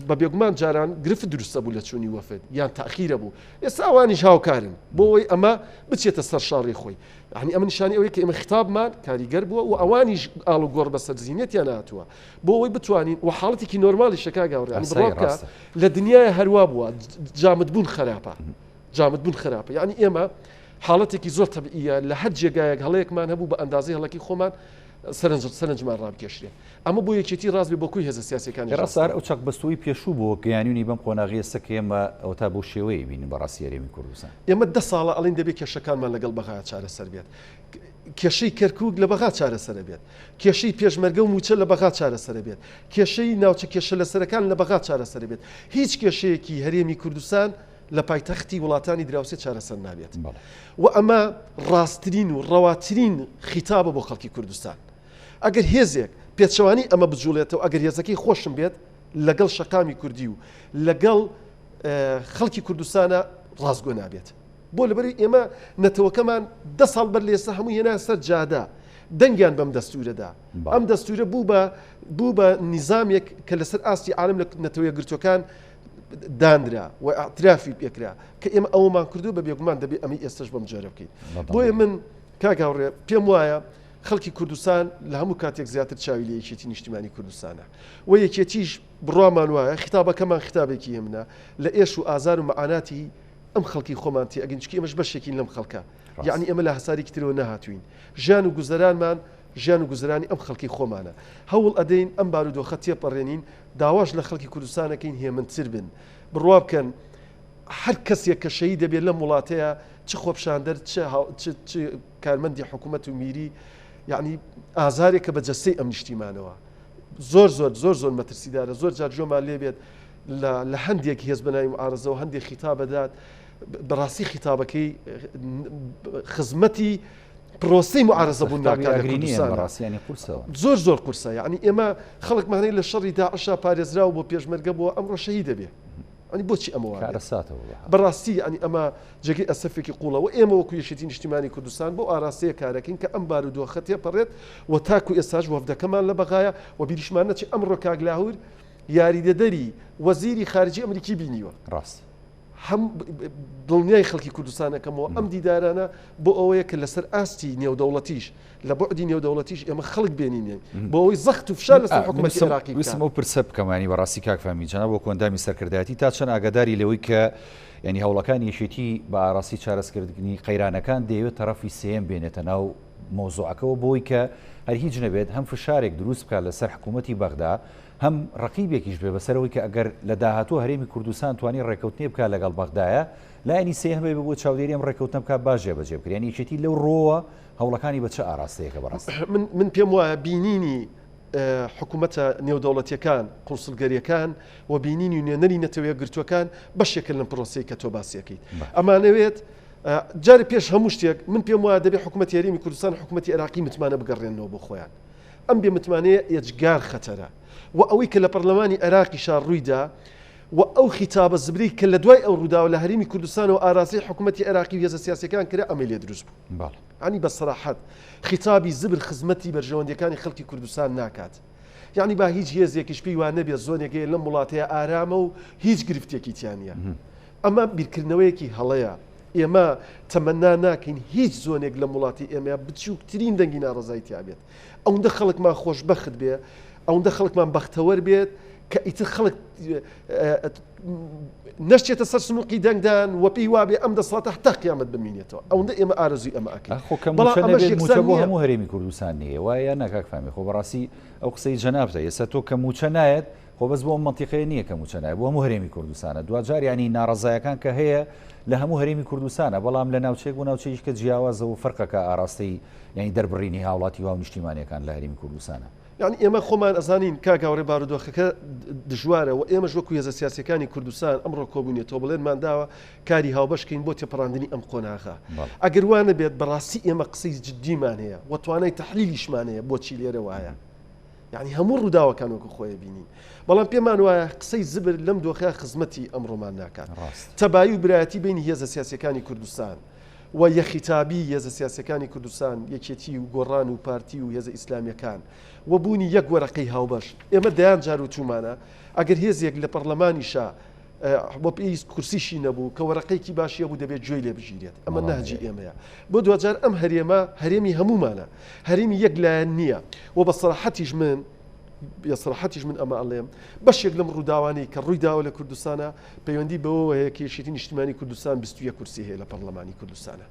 بە بێگومان جاران گرفت دروستە بوو لە چوونی وەفد یان تاخیرە بوو ئێستا ئەوانیش هاوکارن بۆ ئەوەی ئەمە بچێتە سەر شاڕی خۆی عنی ئەمە نیشانی ئەوەی کە ئێمە خیتابمان کاریگەر بووە و ئەوانیش ئاڵگۆڕ بەسەر زیینەتیان هاتووە بۆ ئەوەی بتوانین و حاڵەتێکی نۆرمالی شەکا گاوڕێ بڕۆکە لە دنیای هەروە بووە جامدبوون خراپە جامدبوون خراپە یعنی ئێمە حاڵەتێکی زۆر تەبیعیە لە هەر جێگایەک هەڵەیەکمان هەبوو بە ئەندازەی هەڵەکی خۆمان سەرنجمان ڕابکێشرێ ئەمە بۆ یەکێتی ڕاست بێ بۆ کوی هێزە سیاسەکانی ڕاستار ئەو چەک بەستوی پێشوو بۆ گەیانوی بەم قۆناغی ئێستا کە ئێمە ئەو تا بۆ شێوەیە بینین بەڕاستی هەرێمی کوردستان ئێمە 10 ساڵە ئەڵین دەبێت کێشەکانمان لەگەڵ بەغا چارەسەر بێت کێشەی کەرکووک لە بەغا چارەسەر بێت کێشەی پێشمەرگە و موچە لە بەغا چارەسەر بێت کێشەی ناوچە کێشە لەسەرەکان لە بەغا چارەسەر بێت هیچ کێشەیەکی هەرێمی کوردستان لە پایتەختی وڵاتانی دراوسێ چارەسەر نابێت و ئەمە ڕاستترین و ڕەواترین خیتابە بۆ خەڵکی کوردستان ئەگەر هێزێک پێچەوانی ئەمە بجوڵێتەوە ئەگەر هێزەکەی خۆشم بێت لەگەڵ شەقامی کوردی و لەگەڵ خەڵکی کوردستانە ڕازگۆ نابێت بۆ لەبەری ئێمە نەتەوەکەمان 10 ساڵ بەر لێستا هەموو هێنا سەر جادا دەنگیان بەم دەستورەدا ئەم دەستورە بوو بە بوو بە نیزامێک کە لەسەر ئاستی عالم لە نەتەوەیە گرتوەکان دانرا و ئاعترافی پێکرا کە ئێمە ئەومان کردو بە بێگومان دەبێت ئەمە ئێستش بەم جۆرە بکەین. بۆیە من کاگاوڕێ پێم وایە خەڵکی کوردستان لە هەموو کاتێک زیاتر چاوی لە یەکێتی نیشتیمانی کوردستانە و یەکێتیش بڕوامان وایە خیتابەکەمان خیتابێکی هێمنە لە ئێش و ئازار و مەعاناتی ئەم خەڵکی خۆمان تێ ئەگەنچکی ئەمەش بەشێکین لەم خەڵکە یعنی ئەمە لە هەسارێکی ترەوە نەهاتوین ژیان و گوزەرانمان ژیان و گوزرانی ئەم خەڵکی خۆمانە هەوڵ ئەدەین ئەم بارودۆخە تێپەڕێنین داواش لە خەڵکی کوردستانەکەین هێمنتر بن بڕوا بکەن هەر کەسێک کە شەهید دەبێت لەم وڵاتەیە چ خۆپشاندەر چ کارمەندی حکوومەت و میری یعنی ئازارێکە بە جەستەی ئەم نیشتیمانەوە زۆر مەترسیدارە زۆر جار جۆمان لێبێت لە هەندێک هێز بەناوی معارەزە و هەندێک خیتابەدات بەڕاستی خیتابەکەی خزمەتی پرۆسەی معارەزە بوون زۆر قورسە یعنی ئێمە خەڵکمانەی لە شەڕی داعشا پارێزراوە بۆ پێشمەرگە بۆ ئەمڕۆ شەهید دەبێت ئەنی بۆچی ئەمەوە بەڕاستی ئەنی ئەمە جێگەی ئەسەفێکی قوڵەوە ئێمە وەکو یەکێتی نیشتیمانی کوردستان بۆ ئاراستەیە کارەکەین کە ئەم بارودۆخە تێپەڕێت و تاکو ئێستاش وەفدەکەمان لە بەغایە و بیریشمان نەچی ئەمڕۆ کاگلاهور یاریدەدەری وەزیری خارجی ئەمریکی بینیوە ڕاست هەم دڵنیای خەڵکی کوردستانەکەمەوە ئەم دیدارانە بۆ ئەوەیە کە لەسەر ئاستی نێودەوڵەتیش لە بۆعدی نێودەوڵەتیش ئێمە خەڵک بێنینێ بۆ ئەوەی زەخت و فشار لەسەر حکوومەتی عێراقی ویستم ئەو پرسە بکەمانی بەڕاستی کاکفامی جەناب بۆ کۆندامی سەرکردایەتی تا چەند ئاگاداری لەوەی کە ینی هەوڵەکانی یەکێتی بە ئاراستی چارەسکردنی قەیرانەکان دەیەوێت تەرەفی سێم بێنێتە ناو مۆزوعەکەەوە بۆی کە هەر هیچ نەبێت هەم فشارێک دروست بکات لەسەر حکوومەتی بەغدا هەم ڕقیبێکیش بێ بەسەرەوەی کە ئەگەر لە داهاتوو هەرێمی کوردستان توانی ڕێکەوتنی بکات لەگەڵ بەغدایە لایەنی سێهم بێ بۆ چاودێری ئەم ڕێکەوتنە بکات باش جێبەجێ بکرێت یعنی یەکێتی لەو ڕۆوە هەوڵەکانی بە چه ئاراستەیەکە بەڕاست من پێم وایە بینینی حکوومەتە نێودەوڵەتیەکان قورسڵگەریەکان و بینینی نوێنەری نەتەوەیە گرتوەکان بەشێکە لەم پرۆسەی کە تۆ باسیەکەیت ئەمانەوێت جارە پێش هەموو شتێک من پێم وایە دەبێت حکوومەتی هەرێمی کوردستان حکوومەتی عێراقی متمانە بگەڕێنەوە بۆ خۆیان ئەم بێ متمانەیە یەجگار خەتەرە و ئەوەی کە لە پەرلەمانی عێراقی شار ڕوویدا و ئەو خیتابە زبری کە لە دوای ئەو ڕووداوە لە هەرێمی کوردستان و ئاراسی حکوومەتی عێراقی و هێزە سیاسیەکان کرا ئەمە لێ دروست بوو عنی بەسەراحەت خیتابی زبر خزمەتی بەرژەوەندەکانی خەڵکی کوردستان ناکات یعنی با هیچ هێزێکیش پێی وان نەبێت زۆنێکی لەم وڵاتەیە ئارامە و هیچ گرفتێکی تیان نیە ئەمە بیرکردنەوەیەکی هەڵەیە ئێمە تەمەنا ناکەین هیچ زۆنێک لە وڵاتی ئێمە بچووکترین دەنگی ناڕزایی تیابێت ئەوەندە خەڵکمان خۆشبەخت بێ ئەوەندە خەڵکمان بەختەوەر بێت کە ئیتر خەڵک نەشتێتە سەر سنووقی دەنگدان و پێی وابێ ئەم دەسڵاتە هەتا قیامەت بمینێتەوە ئەوەندە ئێمە ئارزووی ئەمە ئەکەین بۆ هەموو هەرێمی کوردستان نیە وایە ناکاکفامی خۆ بەڕاستی ئەو قسەی جەنابتە ئێستا تۆ کە موچە نایەت خۆ بەس بۆ منتیقەیە نییە کە موچە نایە بۆ هەموو هەرێمی کوردستانە دوجار ینی ناڕزایەکان کە هەیە لە هەموو هەرێمی کوردستانە بەڵام لە ناوچێک بۆ ناوچەیەش کە جیاوازە و فەرقەکە ئاراستەی یعنی دەربڕینی هاوڵاتی و نیشتیمانیەکان لە هەرێمی کوردستانە یعنی ئێمە خۆمان ئەزانین کاگاوڕێ بارودۆخەکە دژوارە و ئێمە وەکو هێزە سیاسیەکانی کوردستان ئەمڕۆ کۆبوونێتەوە بڵێنمان داوە کاری هاوبەشکەین بۆ تێپەڕاندنی ئەم قۆناغا ئەگەر وانە بێت بەڕاستی ئێمە قسەی جددیمان هەیە و توانای تەحلیلیشمان هەیە بۆچی لێرە وایە یعنی هەموو ڕووداوەکان وەکو خۆیە بینین بەڵام پێمان وایە قسەی زبر لەم دۆخەیە خزمەتی ئەمڕۆمان ناکات تەبایی و برایەتی بینی هێزە سیاسیەکانی کوردستان و یەخیتابی هێزە سیاسیەکانی کوردستان یەکێتی و گۆڕان و پارتی و هێزە ئیسلامیەکان و بوونی یەک وەرەقەی هاوبەش ئێمە دەیان جار و چوومانە ئەگەر هێزێک لە پەرلەمانیشا بۆ پێویست کورسیشی نەبوو کە وەرەقەیەکی باشیە بوو دەبێت گوێی لێ بژیرێت ئەمە نەهجی ئێمەیە بۆ دوجار ئەم هەرێمە هەرێمی هەمومانە هەرێمی یەک لایەن نییە و بە سەراحەتیش من ئەمە ئەڵێم بەشێک لەم ڕووداوانەی کە ڕوویداوە لە کوردستانە پەیوەندی بەوە هەیە کە یەکێتی نیشتیمانی کوردستان 21 کورسی هەیە لە پەرلەمانی کوردستانە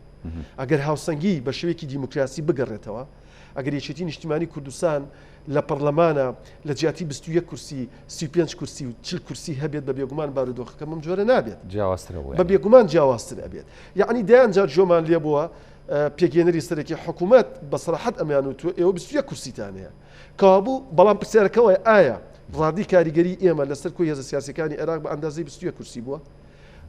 ئەگەر هاوسەنگی بە شێوەیەکی دیموکراسی بگەڕێتەوە ئەگەر یەکێتی نیشتیمانی کوردستان لە پەرلەمانە لە جیاتی 21 کورسی 35 کورسی و 40 کورسی هەبێت بە بێگومان بارودۆخەکە ئەم جۆرە نابێت بە بێگومان جیاوازتر ئەبێت یعنی دەیان جار جۆمان لێ بووە پێگەێنەری سەرەکی حکوومەت بە سەراحەت ئەمیان و تۆ ئێوە 21 کورسیتان هەیە کەوابوو بەڵام پرسیارەکەەوە ئایا ڕادی کاریگەری ئێمە لەسەر کۆی هێزە سیاسیەکانی عێراق بە ئەندازەی 21 کورسی بووە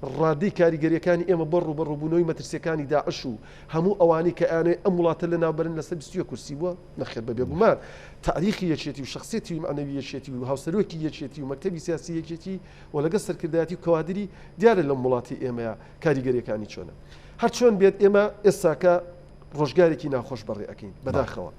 ڕادی کاریگەریەکانی ئێمە بەڕ و بەڕووبوونەوەی مەترسیەکانی داعش و هەموو ئەوانەی کە ئەیانێ ئەم وڵاتە لە ناوبەرن لەسەر 21 کورسی بووە نەخێر بە بێگومان تاریخی یەکێتی و شخصیەتی و معنەوی یەکێتی و هاوسەرۆکی یەکێتی و مەکتەبی سیاسی یەکێتی و لەگەڵ سەرکردایەتی و کەوادری دیارە لەم وڵاتی ئێمەیە کاریگەریەکانی چۆنە هەر چۆن بێت ئێمە ئێستاکە ڕۆژگارێکی ناخۆش بەڕێ ئەەکەین بەداخەوە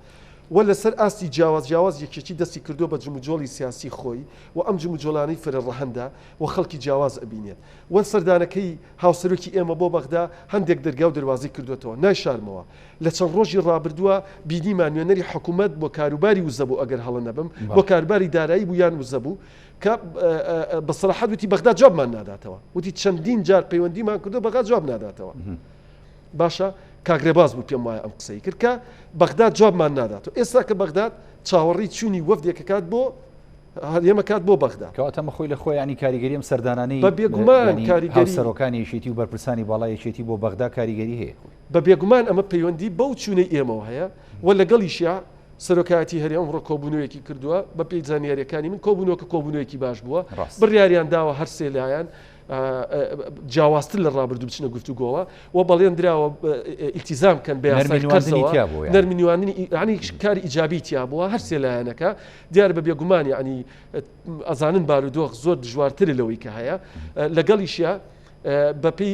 و لەسەر ئاستی جیاواز یەکێکی دەستی کردو بە جموجۆڵی سیاسی خۆی و ئەم جموجۆڵانەی فرە ڕەهەندا و خەڵکی جیاواز ئەبینێت و سەردانەکەی هاوسەرۆکی ئێمە بۆ بەغدا هەندێک دەرگا و دەواازی کردوێتەوە نایشارمەوە لە چەند ڕۆژی ڕابردووە بینیمان نوێنەری حکوومەت بۆ کاروباری وزەبوو ئەگەر هەڵە نەبم بۆ کارباری دارایی بوو یان وزەبوو کە بەسەراحەت وتی بەغدا جوابمان ناداتەوە وتی چەندین جار پەیوەندیمان کردو بەغدا جواب ناداتەوە باشە کاگرێباز بوو پێم وایە ئەم قسەی کرد کە بەغداد جوابمان ناداتەوە ئێستا کە بەغداد چاوەڕی چوونی وەفدێکە کات بۆ ئێمە کات بۆ بەغدا کەواتەمە خۆی لە خۆی ینی کاریگەری ئەم سەردانانەی بە بێگومان کاریگەری سەرۆکانی یەکێتی و بەرپرسانی باڵای یەکێتی بۆ بەغدا کاریگەری هەیە بە بێگومان ئەمە پەیوەندی بەو چوونەی ئێمەوە هەیە و لەگەڵیشیا سەرۆکایەتی هەرێ ئەمڕۆ کۆبوونەوەیەکی کردووە بە پێی زانیاریەکانی من کۆبوونەوەکە کۆبوونەوەیەکی باش بووە بڕیاریان داوە هەر سێ لایەن جیاواستر لە ڕابردوو بچنە گفتوگۆوە و بەڵێن درراوە ئیلتیزام کەن بە نەرمینیواننی ینی کاری ئیجابی تیا بووە هەر سێ لایەنەکە دیار بە بێگومان ینی ئەزانن بارودۆخ زۆر دژوارترە لەوەی کە هەیە لەگەڵیشیە بەپێی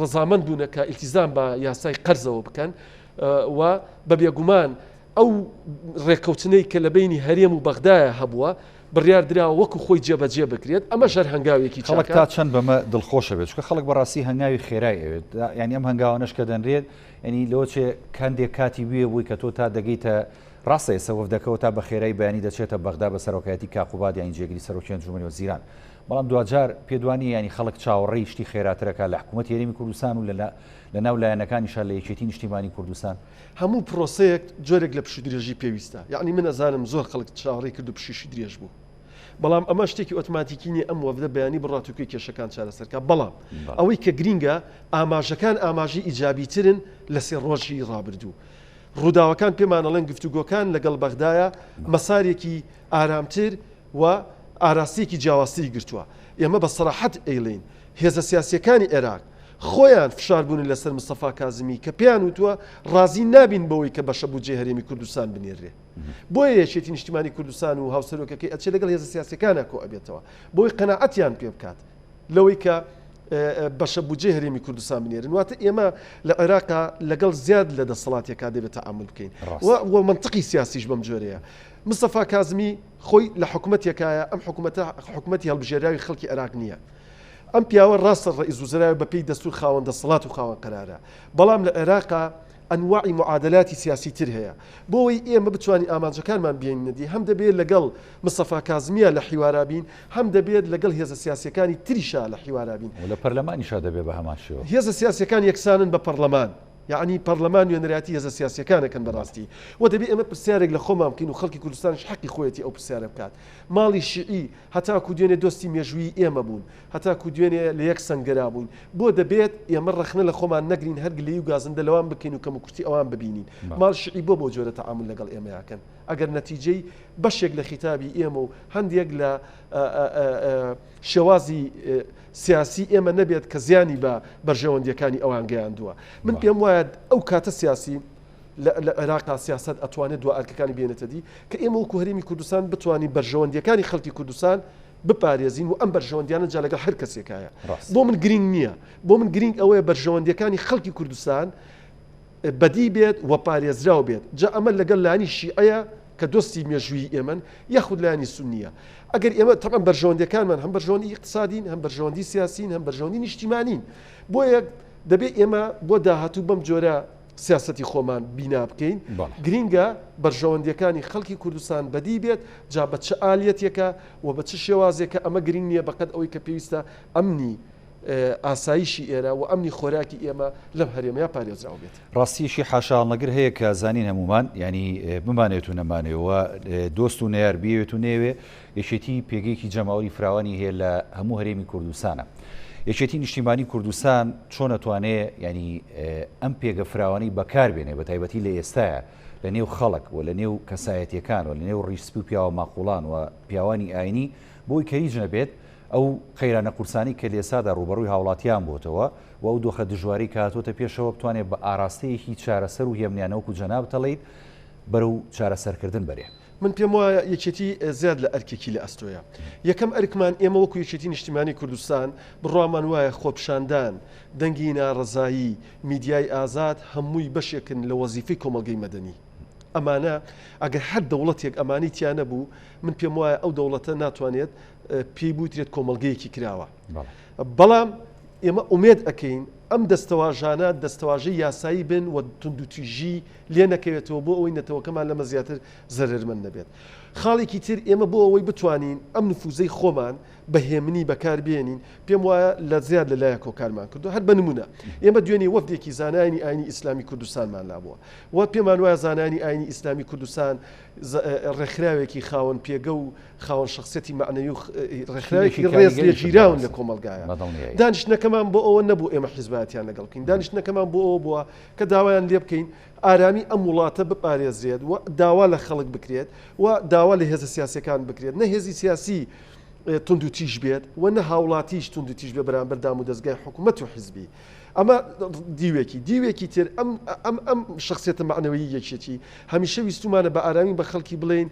ڕەزامەند بوونەکە ئیلتیزام بە یاسای قەرزەوە بکەن و بە بێگومان ئەو ڕێککەوتنەی کە لە بینی هەرێم و بەغدایە هەبووە بڕیار درراوە وەکو خۆی جێبەجێ بکرێت ئەمە ژەر هەنگاوێکی خەڵک تا چەند بەمە دڵخۆشە بێت چکە خەڵک بەڕاستی هەنگاوی خێرای ئەوێت ینی ئەم هەنگاوانش کە دەنرێت ینی لەوچێ کەندێک کاتی وێ بووی کە تۆ تا دەگەیتە ڕاستە ئێستا وەفدەکەەوە تا بە خێرای بەیانی دەچێتە بەغدا بە سەرۆکایەتی کاقوباد یانی جێگیری سەرۆکی ئەنجومەنی وەزیران بەڵام دوجار پێدوانی ینی خەڵک چاوەڕێی شتی خێراترەکە لە حکوومەت هێرێمی کوردستان و لە ناو لایەنەکانیشان لە یەکێتی نیشتیمانی کوردستان هەموو پرۆسەیەک جۆرێک لە پشت درێژی پێویستە یعنی من ئەزانم زۆر خەڵک چاوەڕێی کرد و پشیشی درێژ بوو بەڵام ئەمە شتێکی ئۆتۆماتیکینی ئەم وەفدە بەیانی بڕاتوکەی کێشەکان چارەسەرکە بەڵام ئەوەی کە گرینگە ئاماژەکان ئاماژی ئیجابیترن لە سێ ڕۆژی ڕابردوو ڕووداوەکان پێمانەڵێن گفتوگۆکان لەگەڵ بەغدایە مەسارێکی ئارامتر و ئاراستەیەکی جیاوازتری گرتووە ئێمە بە سەراحەت ئەیڵین هێزە سیاسیەکانی عێراق خۆیان فشاربوون لەسەر مستەفا کازمی کە پێیان وتووە ڕازی نابین بەوەی کە بەشە بوجێ هەرێمی کوردستان بنێرێ بۆیە یەکێتی نیشتیمانی کوردستان و هاوسەرۆکەکەی ئەچێ لەگەڵ هێزە سیاسیەکانە کۆ ئەبێتەوە بۆی قەناعەتیان پێ بکات لەوەی کە بەشە بوجێ هەرێمی کوردستان بنێرن واتە ئێمە لە عێراقا لەگەڵ زیاد لە دەسەڵاتێکا دەبێت تەعامل بکەین و منطقی سیاسیش بەم جۆرەیە مستەفا کازمی خۆی لە حکوومەتێکایە ئەم حکوومەتی هەڵبژێراوی خەڵکی عێراق نییە ئەم پیاوە ڕاستە ڕئیس وزرای بەپێی دەستور خاوەن دەسەڵات و خاوەن قەرارە بەڵام لە عێراقا ئەنواعی معادلاتی سیاسی تر هەیە بۆەوەی ئێمە بتوانین ئامانجەکانمان بێنەدی هەم دەبێت لەگەڵ مستەفا کازمیە لە حیوارابین هەم دەبێت لەگەڵ هێزە سیاسیەکانی تریشا لە حیوارابین لە پەرلەمانیشا دەبێت بە هەمان شێوە هێزە سیاسیەکان یەکسانن بە پەرلەمان یعنی پەرلەمان نوێنەراتی هێزە سیاسیەکانەکەن بەڕاستی و دەبێت ئێمە پرسیارێک لە خۆمان بکەین و خەڵکی کوردستانش حەقی خۆیەتی ئەو پرسیارە بکات ماڵی شیعی هەتاکو دوێنێ دۆستی مێژووی ئێمە بوون هەتاکو دوێنێ لە یەک سەنگەرا بوون بۆ دەبێت ئێمە ڕەخنە لە خۆمان نەگرین هەر گلەی و گازندە لەوان بکەین و کەموکورتی ئەوان ببینین ماڵ شیعی بۆ جۆرە تەعامل لەگەڵ ئێمە یاکەن ئەگەر نەتیجەی بەشێک لە خیتابی ئێمە و هەندێک لە شێوازی سیاسی ئێمە نەبێت کە زیانی بە بەرژەوەندیەکانی ئەوان گەیاندووە من پێم وایە ئەو کاتە سیاسی لە عێراقا سیاست ئەتوانێت دو ئەرکەکانی بێنێتە دی کە ئێمە وەکو هەرێمی کوردستان بتوانین بەرژەوەندیەکانی خەڵکی کوردستان بپارێزین و ئەم بەرژەوەندیانە جا لەگەڵ هەر کەسێکایە بۆ من گرنگ نییە بۆ من گرنگ ئەوەیە بەرژەوەندیەکانی خەڵکی کوردستان بەدی بێت و پارێزراو بێت جا ئەمە لەگەڵ لانی شیعەیە کە دۆستی مێژووی ئێمن یاخود لایانی سونیە ئەگەر ئێمە تەمان بەرژەوەندیەکانمان هەم بەرژەوەندی اقتصادین هەم بەرژەوەندی سیاسین هەم بەرژەوەندی نیشتیمانین بۆیە دەبێت ئێمە بۆ داهاتوو بەم جۆرە سیاسەتی خۆمان بینا بکەین گرینگە بەرژەوەندیەکانی خەڵکی کوردستان بەدی بێت جا بە چه ئالیەتێکە و بە چه شێوازێکە ئەمە گرنگ نییە بەقەت ئەوەی کە پێویستە ئەمنی ئاسایشی ئێرە و ئەمنی خۆراکی ئێمە لەم هەرێمەیە پارێزراو بێت ڕاستیشی حاشاڵنەگر هەیە کە زانین هەمومان ینی بمانێت و نەمانێەوە دۆست و نەیار بێت و نێوێ یەکێتی پێگەیەکی جەماوەری فراوانی هەیە لە هەموو هەرێمی کوردستانە یەکێتی نیشتیمانی کوردستان چۆن ئەتوانێت ینی ئەم پێگە فراوانی بەکاربێنێ بە تایبەتی لە ئێستاە لە نێو خەڵک و لە نێو کەسایەتیەکان و لە نێو ڕیسپی و پیاوە ماقوڵان و پیاوانی ئاینی بۆی کەریج نەبێت ئەو قەیرانە قورسانی کە لێسادا ڕوبەڕووی هاوڵاتیان بۆتەوە و ئەو دۆخە دژواری کاتۆتە پێشەوە بتوانێت بە ئاراستەیەکی چارەسەر و هێمنیانەوەکو جەناب تەڵێیت بەرەو چارەسەرکردن بەرێ من پێم وایە یەکێتی زیاد لە ئەرکێکی لە ئەستۆیە یەکەم ئەرکمان ئێمە وەکو یەکێتی نیشتیمانی کوردستان بڕوامان وایە خۆپشاندان دەنگی ناڕەزایی میدیای ئازاد هەمووی بەشێکن لە وەزیفەی کۆمەلگەی مەدەنی ئەمانە ئەگەر هەر دەوڵەتێک ئەمانی تیان نەبوو من پێم وایە ئەو دەوڵەتە ناتوانێت پێی بوترێت کۆمەڵگەیەکی کراوە بەڵام ئێمە ئومێد ئەەکەین ئەم دەستەواژانە دەستەواژەی یاسایی بن و توندوتیژی لێ نەکەوێتەوە بۆ ئەوەی نەتەوەکەمان لەمە زیاتر زەرمەند نەبێت خاڵێکی تر ئێمە بۆ ئەوەی بتوانین ئەم نفوزەی خۆمان بەهێمنی بەکاربێنین پێم وایە لە زیاد لەلایە کۆکارمان کردو هەر بە نمونە ئێمە دوێنێ وەفدێکی زانایانی ئاینی ئیسلامی کوردستانمان لابووە و پێمان وایە زانانی ئاینی ئیسلامی کوردستان ڕێکخراوێکی خاوەن پێگە و خاوەن شخصیەتی معنەوی و ڕێکخراوێکی ڕێز لێ ژیراون لە کۆمەلگایە دانیشتنەکەمان بۆ ئەوە نەبوو ئێمە حیزبەتیان لەگەڵ بکەین دانیشتنەکەمان بۆ ئەوە بووە کە داوایان لێ بکەین ئارامی ئەم وڵاتە بپارێزرێت و داوا لە خەڵک بکرێت و داوا لە هێزە سیاسەکان بکرێت نە هێزی سیاسی توندوتیژ بێت و نە هاوڵاتیش توندوتیژ بێ بەرامبەر دام و دەستگای حکوومەت و حیزبی ئەمە دیوێکی تر ئەم شخصیەتە معنەوەیی یەکێتی هەمیشە ویستمانە بە ئارامی بە خەڵکی بڵێن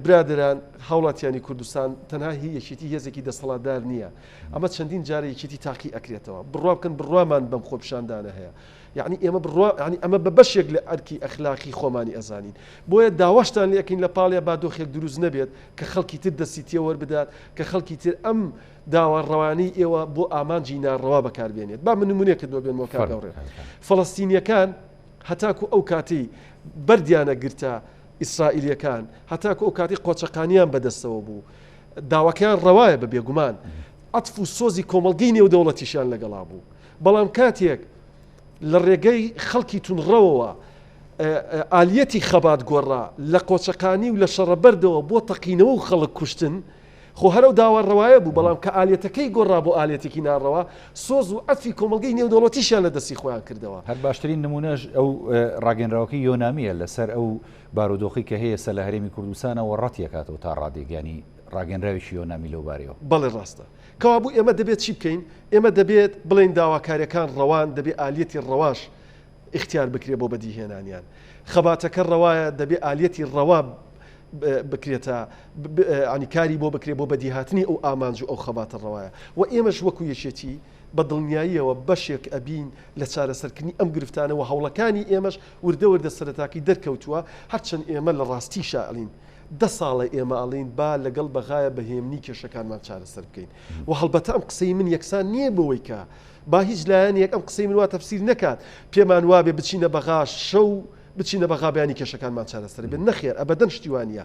برادران هاوڵاتیانی کوردستان تەنها هی یەکێتی هێزێکی دەسەڵاتدار نییە ئەمە چەندین جارە یەکێتی تاقی ئەکرێتەوە بڕوا بکەن بڕوامان بەم خۆپشاندانە هەیە یعنی ئێمە ینی ئەمە بە بەشێک لە ئەرکی ئەخلاقی خۆمانی ئەزانین بۆیە داواشتان لەکەین لە پاڵیا با دۆخێک دروست نەبێت کە خەڵکی تر دەسیتیە وەربدات کە خەڵکی تر ئەم داوەڕەوانی ئێوە بۆ ئامانجی ناڕەوا بەکاربێنێت با من نمونەیە کردووە بێن وەکارڕێ فەڵەستینیەکان هەتاکو ئەو کاتی بەردیانە گرتە ئیسرائیلیەکان هەتاکو ئەو کاتی قۆچەقانیان بەدەستەوە بوو داواکەیان ڕەوایە بە بێگومان عەتف و سۆزی کۆمەڵگەی نێو دەوڵەتیشیان لەگەڵا بوو بەڵام کاتێک لە ڕێگەی خەڵکی تونڕەوەوە ئالیەتی خەبات گۆڕا لە قۆچەقانی و لە شەڕەبەردەوە بۆ تەقینەوە و خەڵک کوشتن خۆ هەرو داوەڕەوایە بوو بەڵام کە ئالیەتەکەی گۆڕا بۆ ئالیەتێکی ناڕەوە سۆز و ئەفی کۆمەڵگەی نێودەوڵەتیشیان لە دەستی خۆیان کردەوە هەر باشترین نمونەش ئەو ڕاگەنراوەکەی یۆنامیە لەسەر ئەو بارودۆخی کە هەیە سە لە هەرێمی کوردستانەوە ڕەتیەکاتەوە تا ڕادێگانی ڕاگەنراویشی یۆنامی لەوبارەوە بەڵێ ڕاستە کەوابوو ئێمە دەبێت چی بکەین ئێمە دەبێت بڵێن داواکاریەکان ڕەوان دەبێت ئالیەتی ڕەواش اختیار بکرێ بۆ بەدیهێنانیان خەباتەکە ڕەوایە دەبێت ئالیەتی ڕەوا بکرێتە ینی کاری بۆ بکرێ بۆ بەدیهاتنی ئەو ئامانج و ئەو خەباتە ڕەوایە و ئێمەش وەکو یەکێتی بە دڵنیاییەوە بەشێک ئەبین لە چارەسەرکردنی ئەم گرفتانەوە هەوڵەکانی ئێمەش وردە وردە سەرەتاکی دەرکەوتووە هەرچەند ئێمە لە ڕاستی شائڵین 10 ساڵە ئێمە ئەڵین با لەگەڵ بەغایە بەهێمنی کێشەکانمان چارەسەر بکەین و هەڵبەتە ئەم قسەی من یەکسان نییە بەوەی کە با هیچ لایەنێک ئەم قسەی من وا تەفسیر نەکات پێمان وابێ بچینە بەغاش شەو بچینە بەغا بەیانی کێشەکانمان چارەسەر بێت نەخێر ئەبەدەن شتیوانە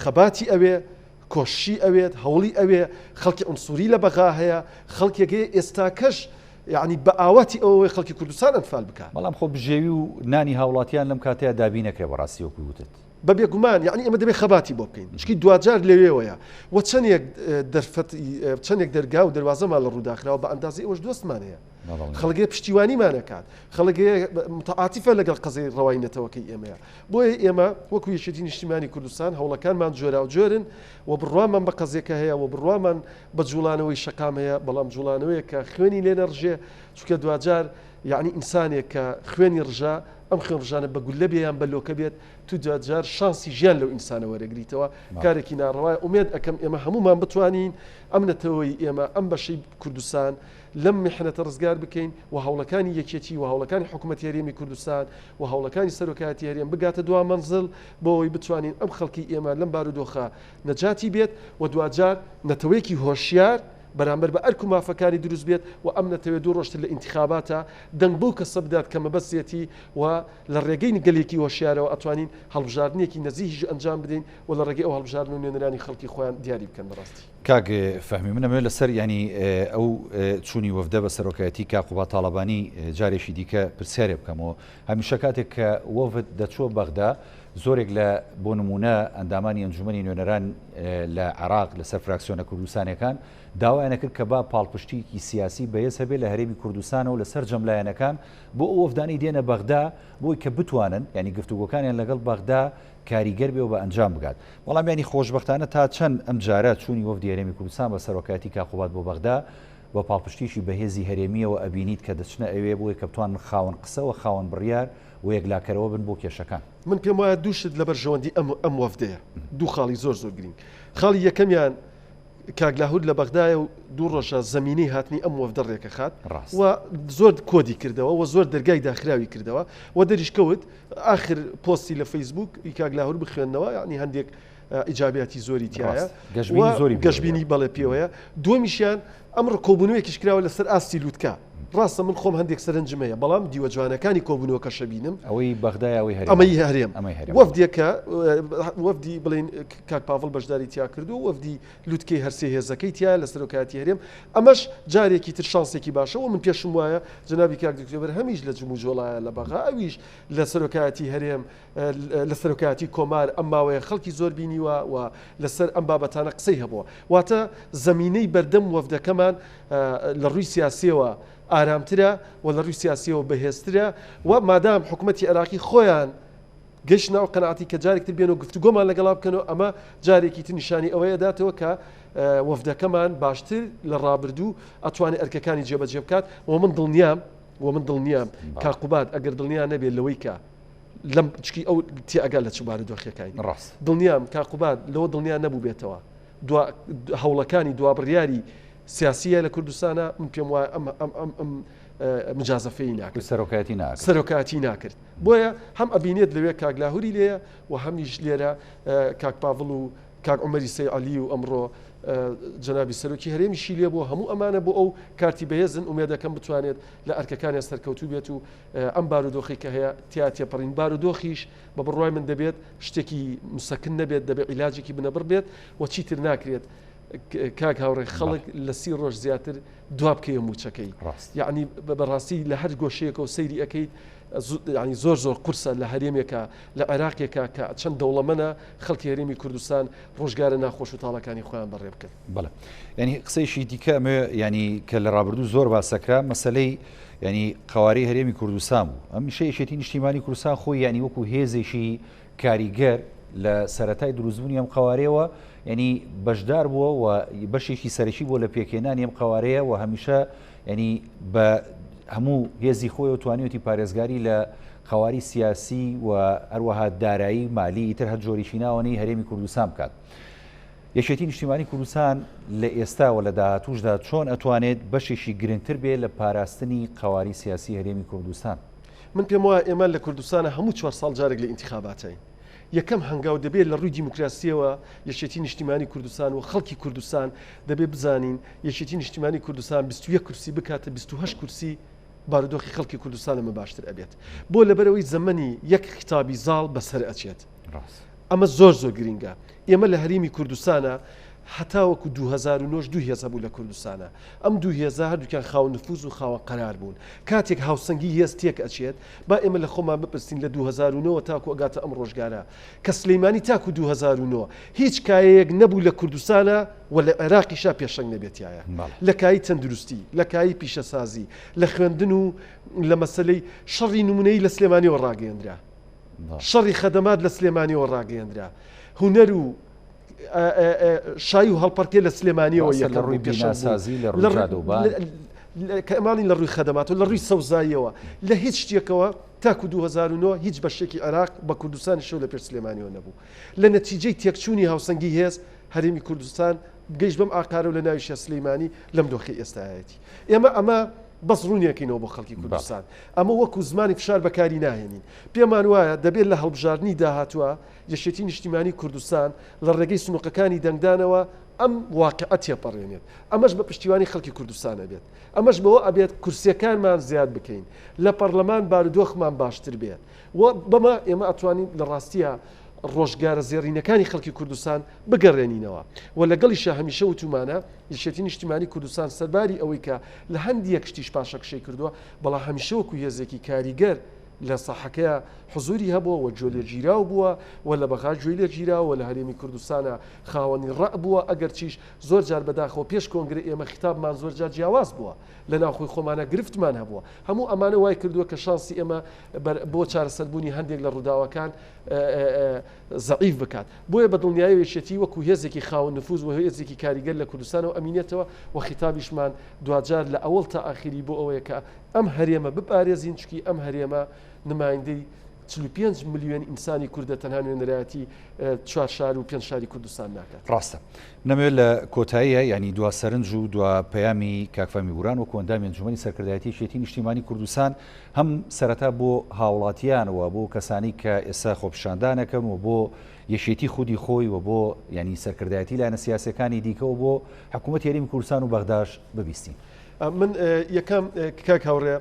خەباتی ئەوێ کۆشی ئەوێت هەوڵی ئەوێ خەڵکی ئەنسووری لە بەغا هەیە خەڵکێکی ئێستاکەش یعنی بە ئاواتی ئەوەی خەڵکی کوردستان ئەنفال بکات بەڵام خۆ بژێوی و نانی هاوڵاتیان لەم کاتەیە دابی نەکرێ بەڕاستی وەکو وتت بەبێ گومان یعنی ئێمە دەبێت خەباتی بۆ بکەین چکی دوجار لەوێوەیە و چەندێک دەرگا و دەواازەمان لە ڕووداخراوە بە ئەندازی ئەوش دۆستمان هەیە خەڵگێ پشتیوانیمانەکات خەڵگێ متعاتیفە لەگەڵ قەزەی ڕەوای نەتەوەکەی ئێمەیە بۆیە ئێمە وەکو یەکێتی نیشتیمانی کوردستان هەوڵەکانمان جۆرا و جۆرن و بڕوامان بە قەزێکە هەیە و بڕوامان بە جوڵانەوەی شەقام هەیە بەڵام جوڵانەوەیە کە خوێنی لێ نەڕژێ چونکە دوجار یعنی ئینسانێک کە خوێنی ڕژە ئەم خوێن ڕژانە بە گولە بێیان بەلۆکە بێت تو دوجار شانسی ژیان لەو ئینسانە وەرەگریتەوە کارێکی ناڕەوایە ئومێد ئەەکەم ئێمە هەمومان بتوانین ئەم نەتەوەی ئێمە ئەم بەشەی کوردستان لەم میحنەتە ڕزگار بکەین و هەوڵەکانی یەکێتی و هەوڵەکانی حکوومەتی هەرێمی کوردستان و هەوڵەکانی سەرۆکایەتی هەرێم بگاتە دوا مەنزڵ بۆەوەی بتوانین ئەم خەڵکی ئێمە لەم بارودۆخە نەجاتی بێت و دوجار نەتەوەیەکی هۆشیار بەرامبەر بە ئەرک و مافەکانی دروست بێت و ئەم نەتەوێت دوو ڕۆژتر لە ئینتیخاباتە دەنگ بوو کە سەبدات کە مەبەستێتی و لە ڕێگەی گەلێکی هۆشیارەوە ئەتوانین هەڵبژاردنێکی نزیهیش ئەنجام بدەین و لە ڕێگەی ئەو هەڵبژاردن و نوێنەرانی خەڵکی خۆیان دیاری بکەن بەڕاستی کاک فەهمی منەمێ لەسەر ینی ئەو چوونی وەفدە بە سەرۆکایەتی کاقوبا تاڵەبانی جارێکی دیکە پرسیارێ بکەمەوە هەمیشە کاتێک کە وەفد دەچوە بەغدا زۆرێک لە بۆ نمونە ئەندامانی ئەنجومەنی نوێنەران لە عێراق لەسەر فراکسیۆنە کوردستانەکان داوایانە کرد کە با پاڵپشتیکی سیاسی بەهێز هەبێت لە هەرێمی کوردستانەوە لەسەر جەملایەنەکان بۆ ئەو وەفدانی دێنە بەغدا بۆی کە بتوانن ینی گفتوگۆکانیان لەگەڵ بەغدا کاریگەر بێ و بە ئەنجام بگات بەڵام ینی خۆشبەختانە تا چەند ئەم جارە چوونی وەفدی هەرێمی کوردستان بە سەرۆکایەتی کاقوبات بۆ بەغدا بە پاڵپشتیشی بەهێزی هەرێمیەوە ئەبینیت کە دەچنە ئەوێ بۆی کە بتوان خاوەن قسەوە خاوەن بڕیار و یەکلاکەرەوە بن بۆ کێشەکان من پێم وایە دووشت لە بەرژەوەندی ئەم وەفدەیە دوو خاڵی زۆر گرنگ خاڵی یەکەمیان کاگلاهود لە بەغدایە و دوو ڕۆژە زمینەی هاتنی ئەم وەفدە ڕێکە خات ڕاست. و زۆر کۆدی کردەوە و زۆر دەرگای داخراوی کردەوە و دەریشکەوت آخر پۆستی لە فەیسبوک کاگلاهود بخوێنەوە یعنی هەندێک ئیجابیاتی زۆری تایە گەشتبینی بەڵێ پێوەیە دووەمیشیان ئەم ڕکۆبوونەوەیەکیش کراوە لەسەر ئاستی لووتکە ڕاستە من خۆم هەندێک سەرنجمەیە بەڵام دیوە جوانەکانی کۆبوونەوە کە شەبینم ئەوەی بەغدای ئەمەی هەرێم وەفدێکە وەفدی بڵین کاک پاڤڵ بەشداری تیا کردو و وەفدی لووتکەی هەرسێ هێزەکەی تیا لە سەرۆکایەتی هەرێم ئەمەش جارێکی تر شانسێکی باشە و من پێشم وایە جنابی کاک دکتۆر هەمیش لە جمو جۆڵایە لە بەغا ئەویش لە سەرۆکایەتی هەرێم لە سەرۆکایەتی کۆمار ئەم ماوەیە خەڵکی زۆر بینیوە و لەسەر ئەم بابەتانە قسەی هەبووە واتە زمینەی بەردەم وەفدەکەمان لە ڕووی سیاسیەوە ئارامترە و لە ڕووی سیاسیەوە بەهێزترە و مادام حکوومەتی عێراقی خۆیان گەشتنەوە قەنەعەتی کە جارێکتر بێن و گفتوگۆمان لەگەڵا بکەنەوە ئەمە جارێکی تر نیشانی ئەوەیە داتەوە کە وەفدەکەمان باشتر لە ڕابردوو ئەتوانێت ئەرکەکانی جێبەجێ بکات و من دڵنیام کاقوبات ئەگەر دڵنیان نەبێت لەوەی کە لەم چکی ئەو تێئگەل لە چوبارە دۆخیەکانی دڵنیام کاقوبات لەوە دڵنیان نەبوو بێتەوە هەوڵەکانی دوابڕیاری سیاسیە لە کوردستانە من پێم وایە ئەم مجازەفەی ناکرد سەرۆکایەتی ناکرد بۆیە هەم ئەبینێت لەوێ کاگلاهوری لێیە و هەمیش لێرە کاک پاڤڵ و کاک عومەری سەیعەلی و ئەمڕۆ جنابی سەرۆکی هەرێمیشی لێ بۆ هەموو ئەمانە بۆ ئەو کارتی بەهێزن ئومێدەکەم بتوانێت لە ئەرکەکانی سەرکەوتوو بێت و ئەم بارودۆخی کە هەیە تێپەڕین بارودۆخیش بە بڕوای من دەبێت شتێکی مسەکن نەبێت دەبێت عیلاجێکی بنەبڕ بێت و چیتر ناکرێت کاک هاوڕێ خەڵک لە 30 ڕۆژ زیاتر دواب بکەیە موچەکەی یعنی بەڕاستی لە هەر گۆشەیەکە و سەیری ئەەکەیت ینی زۆر قورسە لە هەرێمێکە لە عێراقێکە کە چەند دەوڵەمەنە خەڵکی هەرێمی کوردستان ڕۆژگارە ناخۆش و تاڵەکانی خۆیان بەڕێ بکەن بەڵێ ینی قسەیشی دیکە ئەمە ینی کە لە ڕابردوو زۆر باسەکرا مەسلەی ینی قواری هەرێمی کوردستان بوو ئەم شەیەتی نیشتیمانی کوردستان خۆی ینی وەکو هێزێکی کاریگەر لە سەرەتای دروستبوونی ئەم قوارەیەوە ینی بەشدار بووە و بەشێکی سەرەکی بۆ لە پێکێنانی ئەم قوارەیە و هەمیشە ینی بە هەموو هێزی خۆی و توانیوتی پارێزگاری لە قواری سیاسی و هەروەها دارایی مالی ئیتر هەر جۆریشی ناوەنەی هەرێمی کوردستان بکات یەکێتی نیشتیمانی کوردستان لە ئێستا و لە داهاتووشدا چۆن ئەتوانێت بەشێکی گرنگتر بێت لە پاراستنی قواری سیاسی هەرێمی کوردستان من پێم وایە ئێمە لە کوردستانە هەموو 4 ساڵ جارێک لە ئینتیخاباتین یەکەم هەنگاو دەبێت لە ڕووی دیموکراسیەوە یەکێتی نیشتیمانی کوردستان و خەڵکی کوردستان دەبێت بزانین یەکێتی نیشتیمانی کوردستان 21 کورسی بکاتە 28 کورسی بارودۆخی خەڵکی کوردستان لەمە باشتر ئەبێت بۆ لەبەرەوەی زەمەنی یەک خیتابی زاڵ بەسەر ئەچێت ئەمە زۆر گرینگە ئێمە لە هەرێمی کوردستانە هەتاوەکو 2009 دوو هێز بوو لە کوردستانە ئەم دوو هێزە هەردووکیان خاوەن نفوز و خاوەن قەرار بوون کاتێک هاوسەنگی هێز تێک ئەچێت با ئێمە لە خۆمان بپرسین لە 2009 تاکو ئەگاتە ئەم ڕۆژگارە کە سلەیمانی تاکو 2009 هیچ کایەیەک نەبوو لە کوردستانە و لە عێراقیشا پێشەنگ نەبێتایە لە کایی تەندروستی لە کایی پیشەسازی لە خوێندن و لە مەسلەی شەڕی نمونەی لە سلێمانیەوە ڕاگەیەندرا شەڕی خەدەمات لە سلێمانیەوە ڕاگەیەندرا هونەر و شای و هەڵپەرکێ لە سلێمانیەوە لە ڕووی بیناسازی لە ڕووی کەماڵی لە ڕووی خەدەمات و لە ڕووی سەوزاییەوە لە هیچ شتێکەوە تاکو 2009 هیچ بەشێکی عێراق بە کوردستانی شەو لە پێش سلێمانیەوە نەبوو لە نەتیجەی تێکچوونی هاوسەنگی هێز هەرێمی کوردستان گەیشت بەم ئاکارە و لە ناوی شە سلەیمانی لەم دۆخی ئێستایەتی ئێمە بەس ڕوونیەکەینەوە بۆ خەڵکی کوردستان ئەمە وەکو زمانی فشار بەکاری ناهێنین پێمان وایە دەبێت لە هەڵبژاردننی داهاتووە یەکێتی نیشتیمانی کوردستان لە ڕێگەی سنووقەکانی دەنگدانەوە ئەم واقعەت تێپەڕێنێت ئەمەش بە پشتیوانی خەڵکی کوردستانە بێت ئەمەش بەوە ئەبێت کورسیەکانمان زیاد بکەین لە پەرلەمان بارودۆخمان باشتر بێت و بەمە ئێمە ئەتوانین لە ڕاستیە ڕۆژگارە زێڕینەکانی خەڵکی کوردستان بگەڕێنینەوە و لەگەڵیشە هەمیشە وتومانە یەکێتی نیشتیمانی کوردستان سەرباری ئەوەی کە لە هەندێک شتیش پاشەکشەی کردووە بەڵام هەمیشە وەکو هێزێکی کاریگەر لە ساحەکەیە حزوری هەبووە و جۆ لێگیراو بووە و لە بەغا گوێی لێگیراوە لە هەرێمی کوردستانە خاوەنی ڕە بووە ئەگەر چیش زۆر جار بەداخەوە پێش کۆنگرە ئێمە خیتابمان زۆر جار جیاواز بووە لە ناوخۆی خۆمانە گرفتمان هەبووە هەموو ئەمانە وای کردووە کە شانسی ئێمە بۆ چارەسەربوونی هەندێک لە ڕووداوەکان زەعیف بکات بۆیە بە دڵنیایی وێشێتی وەکو هێزێکی خاوەن نفوز و هێزێکی کاریگەر لە کوردستانەوە ئەمینێتەوە و خیتابیشمان دوجار لە ئەوڵ تا ئاخری بۆ ئەوەیە کە ئەم هەرێمە بپارێزین چکی ئەم هەرێمە نمایندەی 45 ملیۆن ئینسانی کوردە تەنها نوێنەرایەتی 4 شار و 5 شاری کوردستان ناکات. ڕاستە نەمێت لە کۆتاییە ینی دوا سەرنج و دوا پەیامی کاکفەمی وران و کۆندامی ئەنجومەنی سەرکردایەتی یەکێتی نیشتیمانی کوردستان هەم سەرەتا بۆ هاوڵاتیانەوە بۆ کەسانی کە ئێستا خۆپیشاندانەکەن و بۆ یەکێتی خودی خۆی و بۆ ینی سەرکردایەتی لایەنە سیاسەکانی دیکەەوە بۆ حکوومەت یاریمی کوردستان و بەغداش ببیستین. من یەکەم کاک هاوڕێ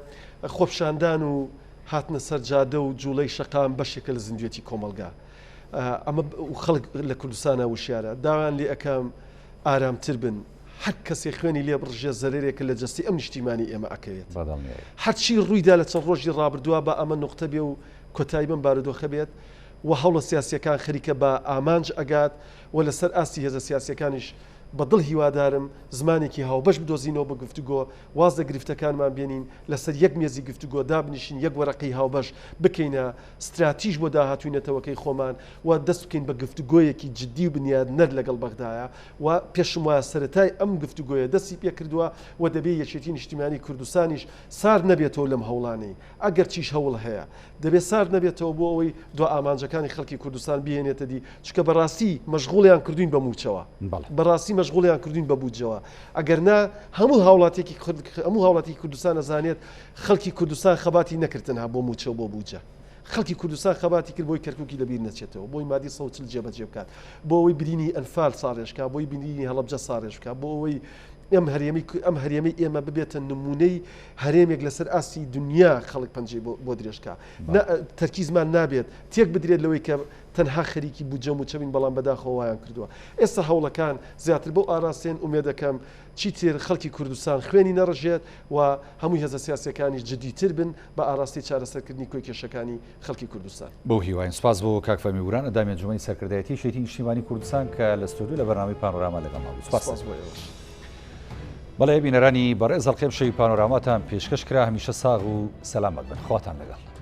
خۆپیشاندان و هاتنە سەر جادە و جوڵەی شەقام بەشێکە لە زیندوێتی کۆمەلگا ئەمە خەڵک لە کوردستانە وشیارە داوان لێ ئەەکەم ئارامتر بن هەر کەسێک خوێنی لێ بڕژێ زەرێرێکە لە جستی ئەم نیشتیمانی ئێمە ئەکەوێت هەرچی ڕوویدا لە چەند ڕۆژی ڕابردووە بە ئەمە نقطە بێ و کۆتایی بم بارودۆخە بێت و هەوڵە سیاسیەکان خەریکە بە ئامانج ئەگات و لەسەر ئاستی هێزە سیاسیەکانیش بەدڵ هیوادارم زمانێکی هاوبەش بدۆزینەوە بە گفتوگۆ واز لە گرفتەکانمان بێنین لەسەر یەک مێزی گفتوگۆ دابنیشین یەک وەرەقی هاوبەش بکەینە استراتیژ بۆ داهاتوینەتەوەکەی خۆمان و دەست بکەین بە گفتوگۆیەکی جددی و بنیاد نەر لەگەڵ بەغدایە و پێشم وایە سەرەتای ئەم گفتوگۆیە دەستی پێ کردووە و دەبێ یەکێتی نیشتیمانی کوردستانیش سار نەبێتەوە لەم هەوڵانەی ئەگەر چیش هەوڵ هەیە دەبێت سار نەبێتەوە بۆ ئەوەی دو ئامانجەکانی خەڵکی کوردستان بهێنێتە دی چکە بەڕاستی مەشغوڵیان کردوین بە موچەوە بەڕاستی مەشغوڵیان کردوین بە بوجەوە ئەگەر نا هەموو هاوڵاتی کوردستان ئەزانێت خەڵکی کوردستان خەباتی نەکردنها بۆ موچە بۆ بوجە خەڵکی کوردستان خەباتی کرد بۆی کەرکووکی لەبیر نەچێتەوە بۆی مادی سەوچل جێبەجێ بکات بۆ ئەوەی برینی ئەنفال ساڕێژکە بۆی بینینی هەڵەبجە ساڕێژکە بۆ ئەوەی ئەم هەرێمەی ئێمە ببێتە نمونەی هەرێمێک لەسەر ئاسی دنیا خەڵک پەنجەی بۆ درێژکە تەرکیزمان نابێت تێک بدرێت لەوەی کە تەنها خەریکی بوجەم و چەبین بەڵام بەداخەوەیان کردووە ئێستا هەوڵەکان زیاتر بۆ ئاراستێن ئومێدەکەم چیتر خەڵکی کوردستان خوێنی نەڕژێت و هەمووی هێزە سیاسەکانی جدیتر بن بە ئاراستی چارەسەرکردنی کۆی کێشەکانی خەڵکی کوردستان بۆ هیواین سپاس بۆ کاکفەمی وران ئەندامی ئەنجومەنی سەرکردایەتی یەکێتی نیشتیمانی کوردستان کە لە ستودیۆ لە بەرنامەی پانۆراما لەگەڵ سپاس بەڵێ بینەرانی بەڕێز هەڵقەی شەوی پانۆراماتان پێشکەش کرا هەمیشە ساغ و سەلامەت بن خواتان لەگەڵ